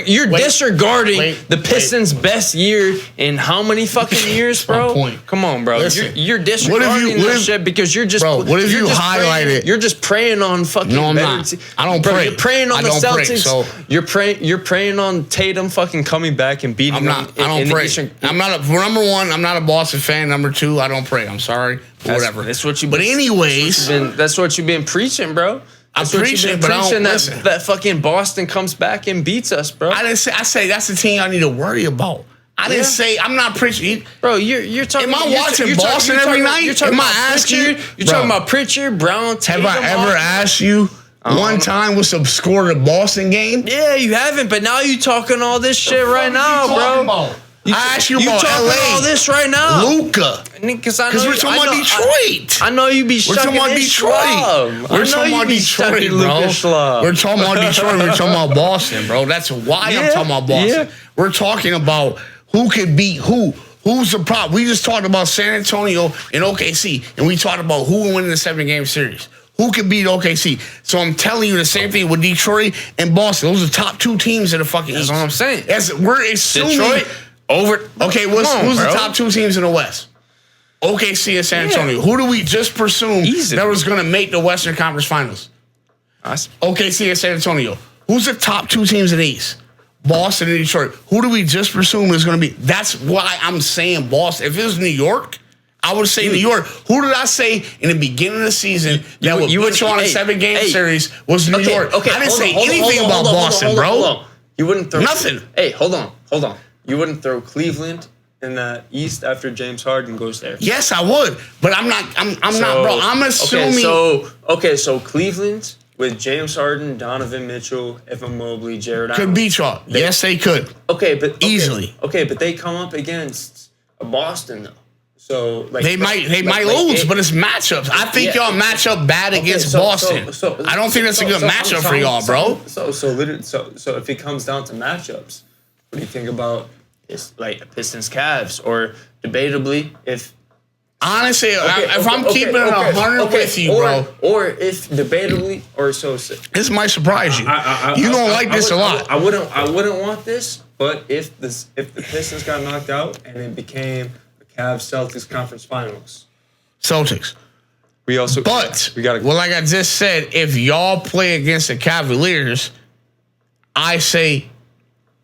You're disregarding the Pistons' best year in how many fucking years, bro? Come on, bro. Listen, you're disregarding this shit because you're just... Bro, what if you highlight it? You're just preying on fucking... No, I'm not. I don't pray. You're preying on the Celtics. You're preying on Tatum fucking coming back and beating them. I don't pray. I'm not number one, I'm not a Boston fan. Number two, I don't pray. I'm sorry. Whatever. That's what you've been... But anyways... That's what you've been preaching, bro. I'm preaching, but I don't listen. That fucking Boston comes back and beats us, bro. I say that's the team I need to worry about. I didn't say I'm not preaching. Bro, you're talking. Am I watching Boston every night? Am I asking you? You're talking about Pritchard, Brown, Tatum. Have I ever asked you one time what's the score of the Boston game? Yeah, you haven't. But now you talking all this shit right now, bro. I asked you about LA. All this right now, Luka. Because we're talking about Detroit. I know you be. We're talking about Detroit. We're talking about Detroit, bro. We're talking about Detroit. We're talking about Boston, bro. That's why I'm talking about Boston. Yeah. We're talking about who could beat who. Who's the problem? We just talked about San Antonio and OKC, and we talked about who will win the 7-game series. Who could beat OKC? So I'm telling you the same thing with Detroit and Boston. Those are the top 2 teams in the fucking East. That's what I'm saying. We're assuming. Detroit. Okay, who's the top 2 teams in the West? OKC and San Antonio. Who do we just presume that was going to make the Western Conference Finals? OKC and San Antonio. Who's the top 2 teams in the East? Boston and Detroit. Who do we just presume is going to be? That's why I'm saying Boston. If it was New York, I would say New York. Who did I say in the beginning of the season that would put you on a 7-game series was New York? I didn't say anything about Boston, bro. You wouldn't throw nothing. Hey, hold on. You wouldn't throw Cleveland in the East after James Harden goes there? Yes, I would, but I'm not, bro. I'm assuming. So Cleveland with James Harden, Donovan Mitchell, Evan Mobley, Jared Allen could beat y'all. Yes, they could. Easily. Okay, but they come up against Boston though. So like they might lose, but it's matchups. I think y'all match up bad against Boston. I don't think that's a good matchup for y'all, bro. So if it comes down to matchups, what do you think about Pistons Cavs, or debatably if honestly if I'm keeping it 100 with you, bro, or if debatably or so this might surprise you. You don't like this a lot. I wouldn't want this, but if the Pistons got knocked out and it became a Cavs Celtics conference finals, Celtics. Like I just said, if y'all play against the Cavaliers, I say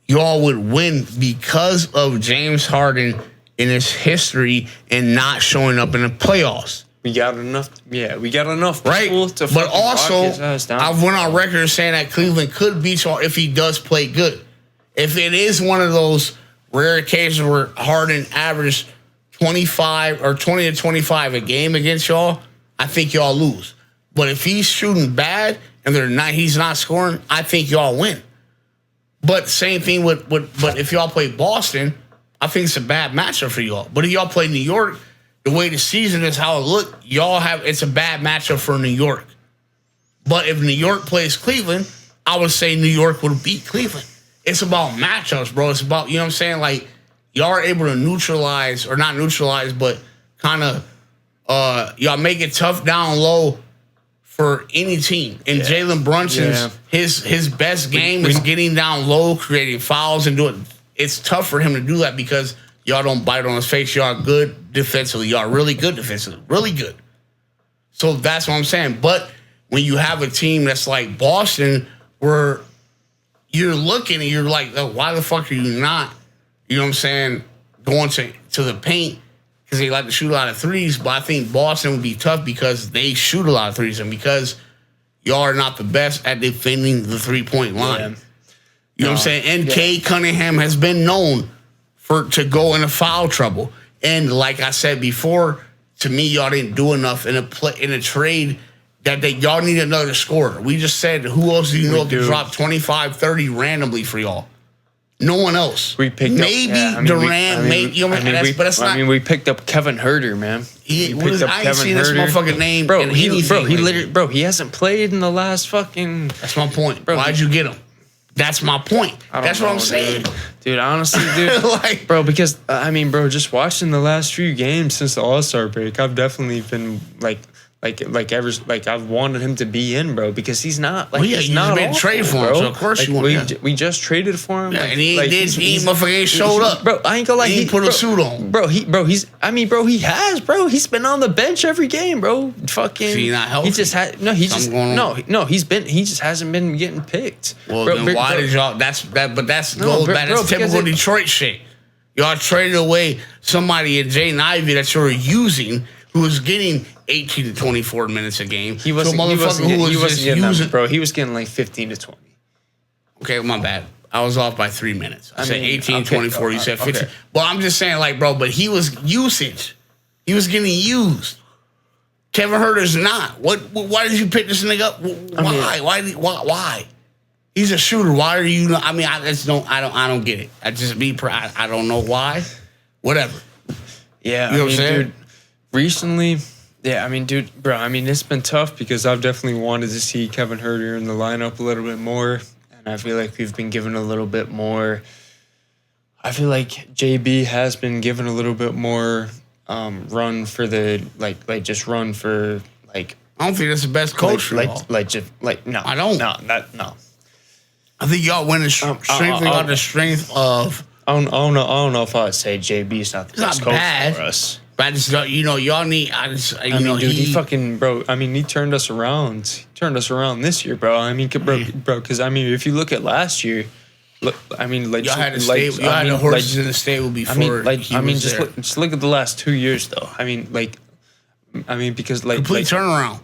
y'all would win because of James Harden in its history in not showing up in the playoffs. We got enough. Yeah, we got enough right? people to but also, his ass down. I've went on record saying that Cleveland could beat y'all if he does play good. If it is one of those rare occasions where Harden averaged 25 or 20 to 25 a game against y'all, I think y'all lose. But if he's shooting bad and he's not scoring, I think y'all win. But same thing but if y'all play Boston, I think it's a bad matchup for y'all. But if y'all play New York, the way the season is, how it look, it's a bad matchup for New York. But if New York plays Cleveland, I would say New York would beat Cleveland. It's about matchups, bro. It's about, you know what I'm saying? Like, y'all are able to neutralize, or not neutralize, but kind of, y'all make it tough down low for any team. And Jalen Brunson's, his best game is getting down low, creating fouls, and doing. It's tough for him to do that because y'all don't bite on his face. Y'all are good defensively. Y'all are really good defensively. Really good. So that's what I'm saying. But when you have a team that's like Boston, where you're looking and you're like, oh, why the fuck are you not, you know what I'm saying, going to the paint? Because they like to shoot a lot of threes. But I think Boston would be tough because they shoot a lot of threes and because y'all are not the best at defending the three-point line. Yeah. You know what I'm saying? And Cade Cunningham has been known to go into foul trouble. And like I said before, to me, y'all didn't do enough in a trade that y'all need another scorer. We just said, who else do you know can drop 25, 30 randomly for y'all? No one else. We picked maybe Durant, we picked up Kevin Huerter, man. I ain't seen this motherfucking name. He hasn't played in the last fucking. That's my point. Bro, why'd you get him? That's my point. That's what I'm saying. Dude, honestly, because, just watching the last few games since the All-Star break, I've definitely been, I've wanted him to be in, bro, because he's not, he's not been traded for him, so of course you want him. We just traded for him. Yeah, and he ain't showed up. Bro, I ain't gonna lie. He put a suit on. He has, bro. He's been on the bench every game, bro. Fucking. He not healthy? He just he just hasn't been getting picked. Well, then why did y'all, that's typical Detroit shit. Y'all traded away somebody in Jaden Ivey that you were using who was getting 18 to 24 minutes a game. He wasn't getting that, bro. He was getting like 15 to 20. Okay, my bad. I was off by 3 minutes. I said 18, 24. You said 15. Okay. Well, I'm just saying, but he was usage. He was getting used. Kevin Huerter's not. Why did you pick this nigga up? Why? He's a shooter. Why are you not? I don't get it. I don't know why. Whatever. Yeah, you know what I'm saying? Dude, recently, it's been tough because I've definitely wanted to see Kevin Huerter in the lineup a little bit more, and I feel like we've been given a little bit more. I feel like JB has been given a little bit more run for the run for. I don't think that's the best coach. No. I don't. No. I think y'all went the strength of. I don't know if I'd say JB's not the best coach for us. But I just, y'all need. He fucking, bro. He turned us around. He turned us around this year, bro. Because if you look at last year, y'all had the horses in the stable before. Just look at the last 2 years, though. Because complete turnaround.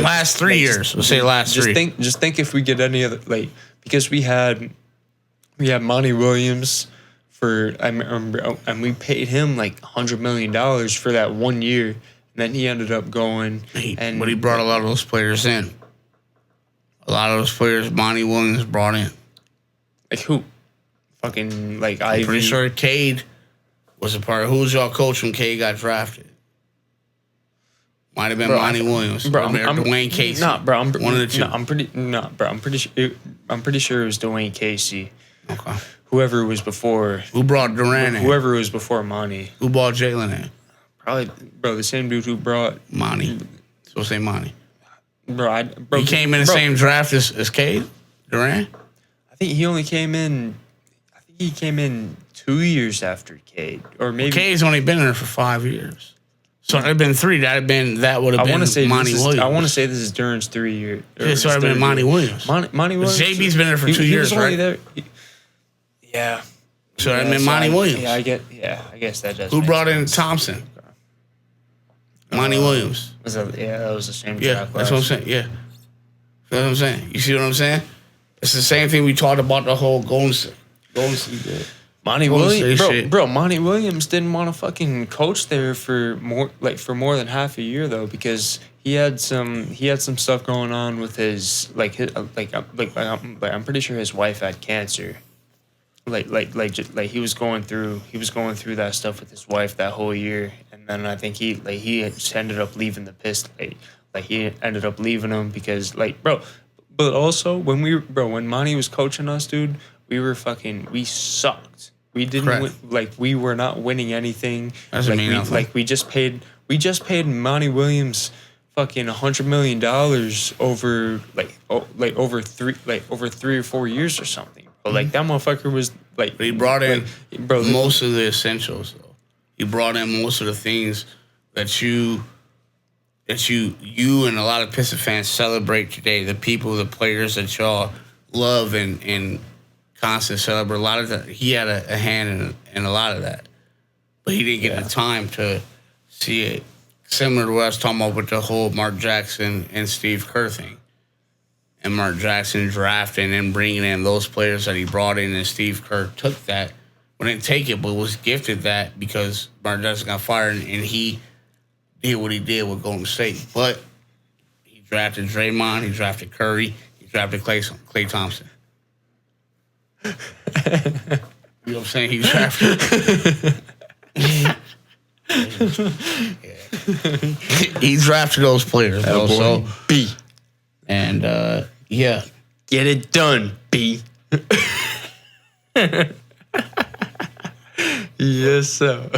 Last 3 years. We'll say last 3. Just think if we get any other because we had Monty Williams. And we paid him like $100 million for that 1 year, and then he ended up going. But he brought a lot of those players in. A lot of those players Monty Williams brought in. Like who? Fucking I'm Ivy. pretty sure Cade was a part of. Who was y'all coach when Cade got drafted? Might have been Monty Williams. Bro, Dwayne Casey. One of the two. I'm pretty sure it was Dwayne Casey. Okay. Whoever was before. Who brought Durant in? Whoever was before Monty. Who brought Jalen in? Probably, bro, the same dude who brought Monty. So say Monty. Bro, he came in the same draft as Cade? Durant? I think he came in 2 years after Cade. Or maybe Cade's only been there for 5 years. So it'd have been 3. That would have been Monty Williams. I want to say this is Duran's 3 year. So it'd have been Monty Williams. Monty Williams. JB's been there for 2 years, right? Yeah. So I mean, Monty Williams. Yeah, I guess that does. Who make brought sense. in Thompson? Monty Williams. That was the same. Yeah, draft that's what I'm class. saying. Yeah, that's what I'm saying. You see what I'm saying? It's the same thing we talked about the whole Golden State. Monty Golden Williams, State bro, shit. Monty Williams didn't want to fucking coach there for more than half a year though, because he had some stuff going on with his I'm pretty sure his wife had cancer. He was going through that stuff with his wife that whole year, and then I think he just ended up leaving the Pistons. He ended up leaving them because bro. But also when Monty was coaching us, dude, we sucked. We didn't win, we were not winning anything. We just paid Monty Williams fucking $100 million over 3 or 4 years or something. But that motherfucker was He brought in most of the essentials though. He brought in most of the things that you and a lot of Pistons fans celebrate today. The people, the players that y'all love and constant celebrate. A lot of that, he had a hand in a lot of that, but he didn't get the time to see it. Similar to what I was talking about with the whole Mark Jackson and Steve Kerr thing, and Mark Jackson drafting and bringing in those players that he brought in, and Steve Kerr took that. Well, didn't take it, but was gifted that because Mark Jackson got fired and he did what he did with Golden State. But he drafted Draymond, he drafted Curry, he drafted Klay Thompson. You know what I'm saying? He drafted. He drafted those players, bro. So B. And yeah. Get it done, B. Yes, sir.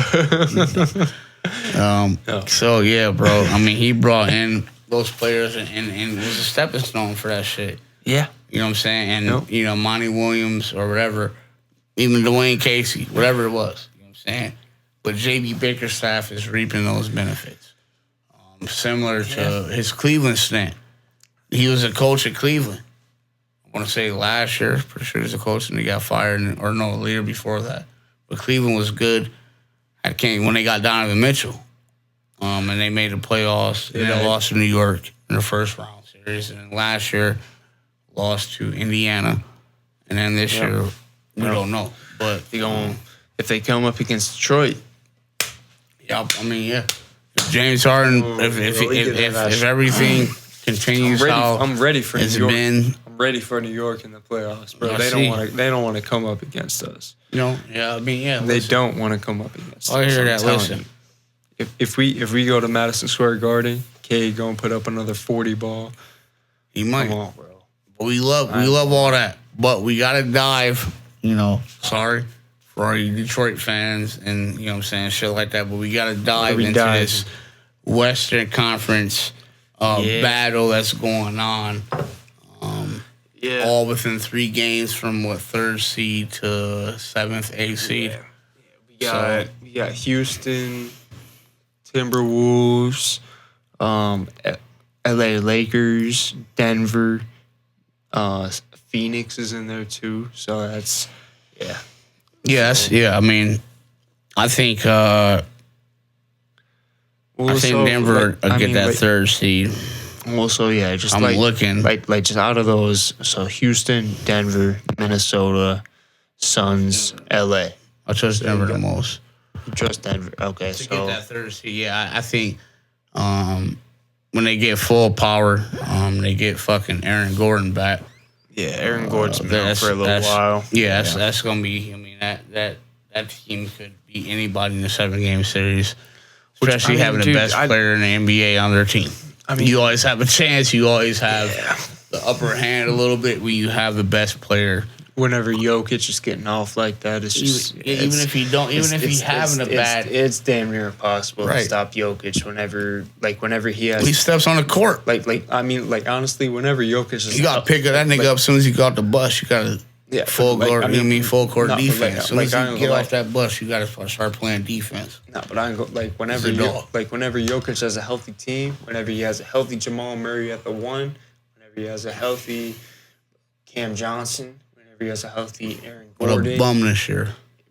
So yeah, bro. I mean, he brought in those players and was a stepping stone for that shit. Yeah. You know what I'm saying? And Monty Williams or whatever, even Dwayne Casey, whatever it was. You know what I'm saying? But JB Bickerstaff is reaping those benefits. Similar to his Cleveland stint. He was a coach at Cleveland. I want to say last year, pretty sure he was a coach and he got fired, the year before that. But Cleveland was good when they got Donovan Mitchell. And they made the playoffs and they lost to New York in the first round series. And then last year, lost to Indiana. And then this year, we don't know. But if they come up against Detroit. Yeah, I mean, yeah. If James Harden, if everything continues I'm ready for New York. I'm ready for New York in the playoffs, bro. They don't want to come up against us. They don't want to come up against us. I hear that. Listen. If we go to Madison Square Garden, K gonna put up another 40 ball. He might. Come on, bro. But we love all that. But we gotta dive, sorry for all you Detroit fans and you know what I'm saying, shit like that. But we gotta dive into this Western Conference battle that's going on. All within 3 games from 3rd seed to 7th, 8th seed. Yeah. We got Houston, Timberwolves, LA Lakers, Denver, Phoenix is in there too. So that's Yes, yeah. I mean, I think Denver will get that 3rd seed. Also, just I'm looking just out of those. So Houston, Denver, Minnesota, Suns, LA. I trust Denver the most. Trust Denver. Okay, to get that 3rd seed, yeah. I think when they get full power, they get fucking Aaron Gordon back. Yeah, Aaron Gordon's been out for a little while. Yeah, that's gonna be. I mean, that team could beat anybody in the 7-game series, especially having the best player in the NBA on their team. I mean, you always have a chance. You always have the upper hand a little bit when you have the best player. Whenever Jokic is getting off like that, it's just even if he's having a bad, it's damn near impossible to stop Jokic. Whenever he steps on the court, honestly, whenever Jokic is, you got to pick that nigga up as soon as he got off the bus. You got to full court. Full court defense. As soon as you get off that bus, you got to start playing defense. No, but I whenever Jokic has a healthy team, whenever he has a healthy Jamal Murray at the 1, whenever he has a healthy Cam Johnson. He has a healthy Aaron Gordon. What a bum this year.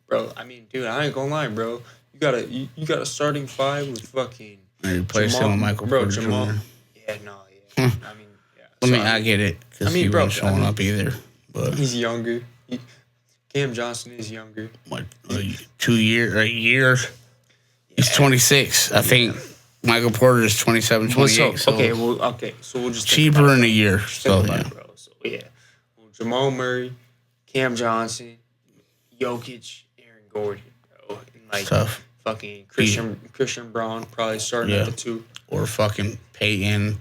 bro. I mean, dude, I ain't gonna lie, bro. You got a starting five with fucking. And replace him with Michael Porter Jamal. Jr. Yeah, no, yeah. I mean, yeah. I mean, I get it because he wasn't showing up either. But he's younger. Cam Johnson is younger. What, a year? He's 26. I think Michael Porter is 27, 28. So okay. So we'll just cheaper in a year. So yeah. Bro. So yeah, well, Jamal Murray, Cam Johnson, Jokic, Aaron Gordon, bro, and like tough. Fucking Christian Braun probably starting at the 2, or fucking Peyton.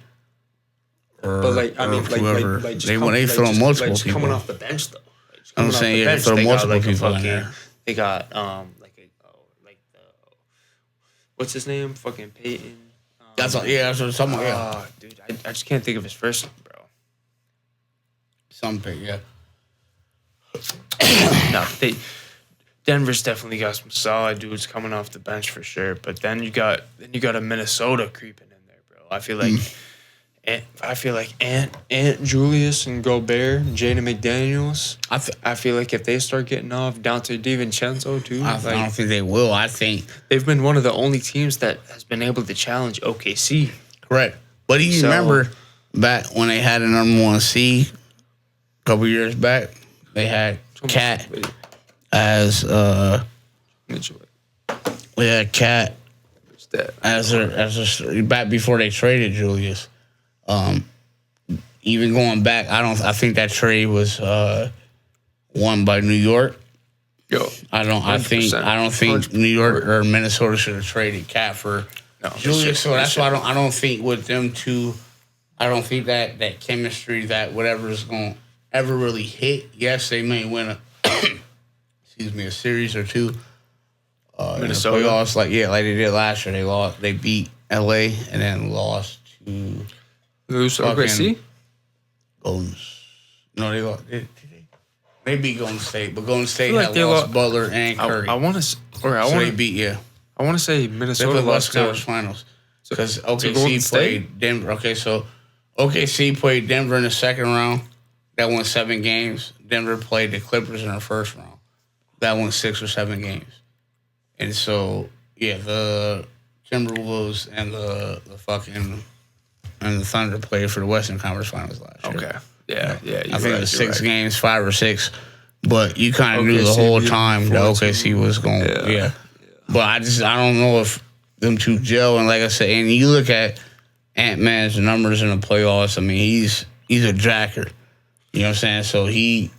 But like I mean, whoever. like they throw multiple people coming off the bench though. I'm saying they throw multiple people in there. They got what's his name? Fucking Peyton. That's what I'm talking about. Yeah, dude, I just can't think of his first name, bro. Something, yeah. No, Denver's definitely got some solid dudes coming off the bench for sure. But then you got a Minnesota creeping in there, bro. I feel like Ant Julius and Gobert, Jaden McDaniels. I feel like if they start getting off Dante DiVincenzo too, I don't think they will. I think they've been one of the only teams that has been able to challenge OKC. Correct. But you remember back when they had a number 1 seed a couple years back, they had Cat as we had Cat as back before they traded Julius. Even going back, I think that trade was won by New York. I don't think New York or Minnesota should have traded Cat for Julius. So that's why I don't think with them two, I don't think that chemistry, that whatever is going to ever really hit. Yes, they may win a series or two. Minnesota lost like they did last year. They beat LA and then lost to OKC. No, they lost. They beat Golden State, but Golden State had lost Butler and Curry. They beat I want to say Minnesota lost to finals because OKC played Denver. Okay, so OKC played Denver in the second round. That won 7 games. Denver played the Clippers in the first round. That won 6 or 7 games. And so the Timberwolves and the Thunder played for the Western Conference Finals last year. Okay. Yeah. I think it was 6 games, 5 or 6. But you kind of knew the whole time that OKC was going. Yeah. But I don't know if them two gel. And like I said, and you look at Ant-Man's numbers in the playoffs. I mean, he's a jacker. You know what I'm saying? So he's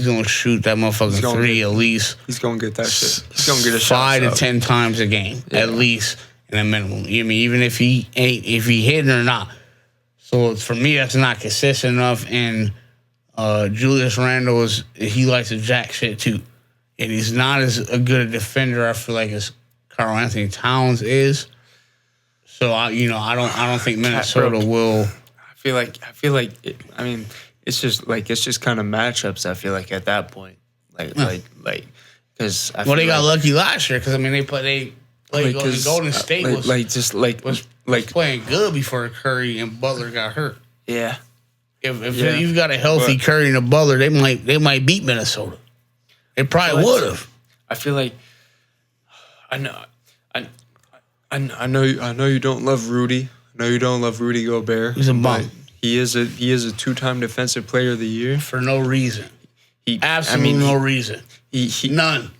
gonna shoot that motherfucking 3 at least. He's gonna get that shit. He's gonna get a shot 5 to 10 times a game at least in a minimum. I mean, even if he hitting or not. So for me, that's not consistent enough. And Julius Randle he likes to jack shit too, and he's not as a good a defender. I feel like as Karl Anthony Towns is. So I don't think Minnesota will. I feel like it's just kind of matchups. I feel like at that point, because they got lucky last year because they played Golden State was playing good before Curry and Butler got hurt. Yeah. If you've got a healthy Curry and a Butler, they might beat Minnesota. They probably would have. I feel like I know you don't love Rudy. I know you don't love Rudy Gobert. He's a bum. He is a 2-time Defensive Player of the Year for no reason. No reason. None.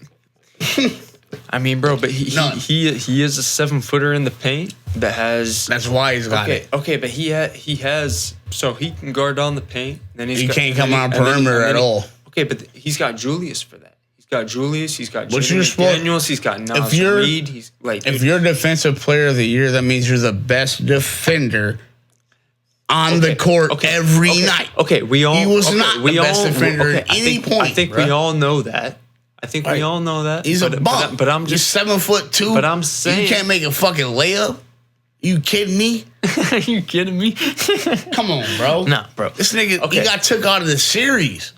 I mean, bro, but he is a 7-footer in the paint that has. That's why he's got it. Okay, but he has so he can guard on the paint. Then he can't come on perimeter at all. Okay, but he's got Julius for that. He's got Julius. He's got Daniels. He's got Nas Reed. He's if you're Defensive Player of the Year, that means you're the best defender on the court every night. Okay, he was not the best defender at any point. I think we all know that. We all know that. He's a bum. But I'm just 7'2". But I'm saying you can't make a fucking layup. You kidding me? You kidding me? Come on, bro. Nah, bro. This nigga, he got took out of the series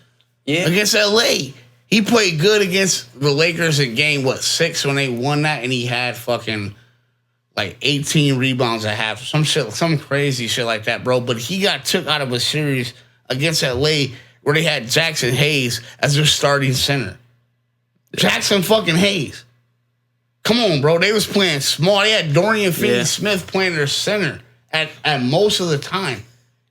against LA. He played good against the Lakers in game 6 when they won that, and he had fucking 18 rebounds at half, some crazy shit like that, bro. But he got took out of a series against LA where they had Jackson Hayes as their starting center. Jackson fucking Hayes. Come on, bro. They was playing small. They had Dorian Finney-Smith playing their center at most of the time.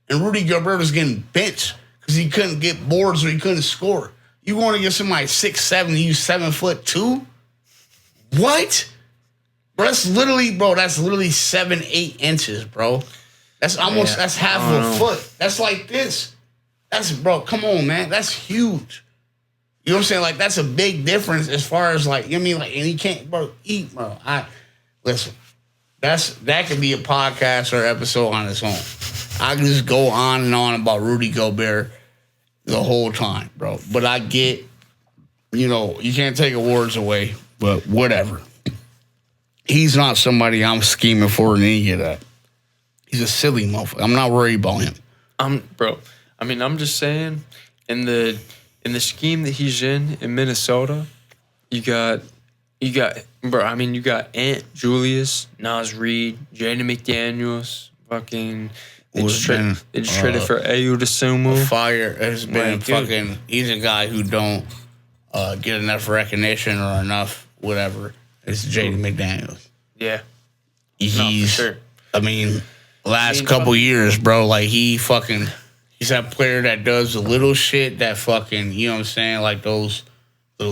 And Rudy Gobert was getting benched because he couldn't get boards or he couldn't score. You want to get somebody 6'7", you 7'2"? What? Bro, that's literally 7-8 inches, bro. That's almost that's half of a foot. That's like this. Bro, come on, man. That's huge. You know what I'm saying? Like, that's a big difference as far as, like, you know what I mean? Like, and he can't, bro, eat, bro. Listen, that could be a podcast or episode on its own. I can just go on and on about Rudy Gobert the whole time, bro. But I get, you know, you can't take awards away, but whatever. He's not somebody I'm scheming for in any of that. He's a silly motherfucker. I'm not worried about him. Bro, I mean, I'm just saying, in the scheme that he's in Minnesota, you got Ant Julius, Nas Reed, Jaden McDaniels, fucking. It's traded for Ayo Dosunmu. Fire has been fucking. He's a guy who don't get enough recognition or enough whatever. It's Jaden McDaniels. Yeah, He's. For sure. I mean, last couple years, bro. Like he's that player that does the little shit that fucking. You know what I'm saying? Like those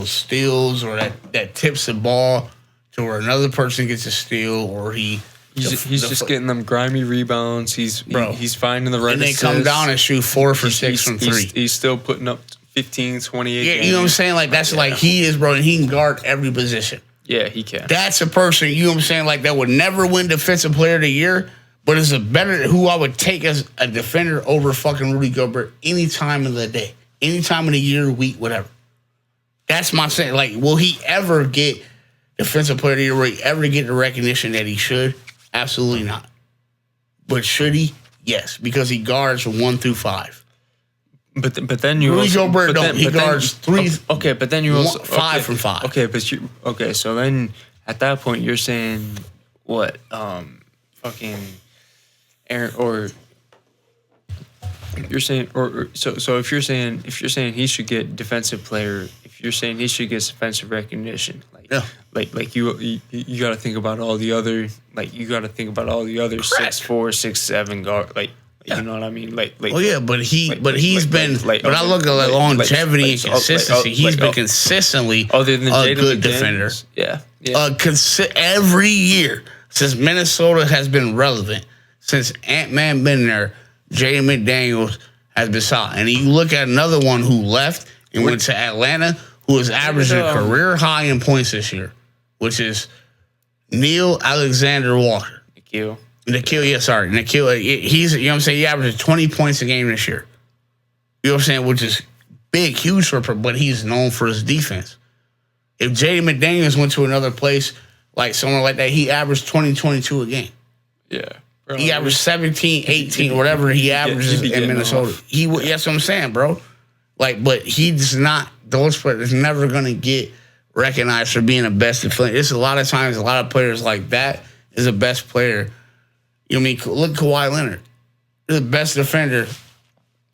steals or that tips the ball to where another person gets a steal or He's just getting them grimy rebounds. He's finding the right and they assists. come down and shoot 4 for 6 from 3. He's still putting up 15, 28 Yeah, you know what I'm saying? Like, that's like he is, bro, and he can guard every position. Yeah, he can. That's a person, you know what I'm saying, like that would never win Defensive Player of the Year, but is a better, who I would take as a defender over fucking Rudy Gobert any time of the day, any time of the year, week, whatever. That's my saying. Like, will he ever get Defensive Player of the Year? Will he ever get the recognition that he should? Absolutely not. But should he? Yes, because he guards from 1 through 5. But then you Rudy also, Gobert don't. He guards 3. Okay, but then you also 5 from 5. Okay, so then at that point you're saying what? Fucking Aaron or you're saying so if you're saying he should get defensive player, if you're saying he should get defensive recognition, like you got to think about all the other 6'4", 6'7" guard, like you know what I mean, like oh yeah, but he's been but I look at longevity and consistency. He's been consistently other than a good defender. Yeah. Every year since Minnesota has been relevant, since Ant-Man been there, Jaden McDaniels has been solid. And you look at another one who left and went to Atlanta, who is averaging a career high in points this year, which is Neil Alexander-Walker. Nikhil. He's, you know what I'm saying, he averages 20 points a game this year. You know what I'm saying, which is big, huge for him, but he's known for his defense. If Jaden McDaniels went to another place, like somewhere like that, he averaged 20, 22 a game. Yeah. Bro, he averaged 17, 18, whatever he averages in Minnesota. That's what I'm saying, bro. Like, but he's not, those players never going to get recognized for being the best defender. It's a lot of times, a lot of players like that is the best player. You know what I mean? Look at Kawhi Leonard. He's the best defender,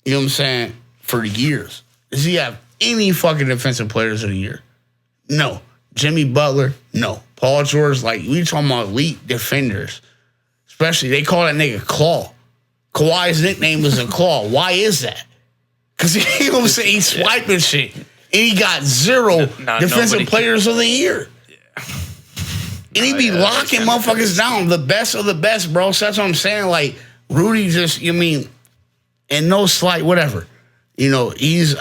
you know what I'm saying, for years. Does he have any fucking defensive players of the year? No. Jimmy Butler? No. Paul George? Like, we talking about elite defenders. Especially, they call that nigga Claw. Kawhi's nickname is a Claw. Why is that? Because you know what I'm saying? He's swiping shit. And he got 0 defensive players of the year. Yeah. And he be locking motherfuckers down. The best of the best, bro. So that's what I'm saying. Like, Rudy just, you mean, and no slight, whatever. You know, he's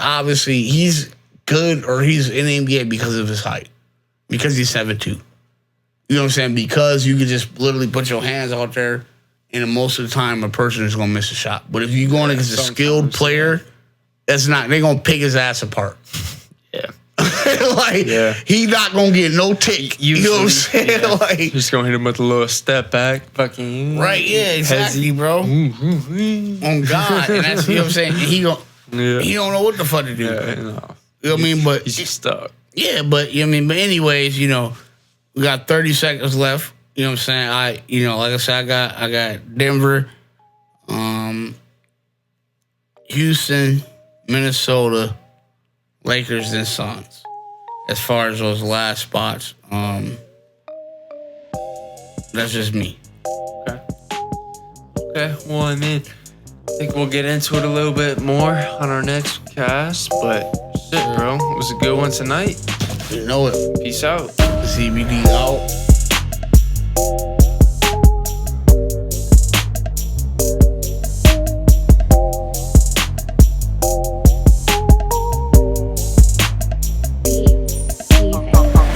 good or he's in the NBA because of his height. Because he's 7'2". You know what I'm saying? Because you can just literally put your hands out there, and most of the time a person is gonna miss a shot. But if you're going against a skilled player, they're gonna pick his ass apart. Yeah. He not gonna get no tick. You know what I'm saying? Yeah. Like, just gonna hit him with a little step back, fucking right. Yeah, exactly, bro. On God, and that's, you know what I'm saying. He don't know what the fuck to do. Yeah, you know what I mean? But he's just stuck. Yeah, but you know what I mean. But anyways, you know, we got 30 seconds left. You know what I'm saying? Like I said, I got Denver, Houston, Minnesota, Lakers, and Suns. as far as those last spots, that's just me. Okay. Well, I mean, I think we'll get into it a little bit more on our next cast. But shit, bro, it was a good one tonight. You know it. Peace out. CBD out.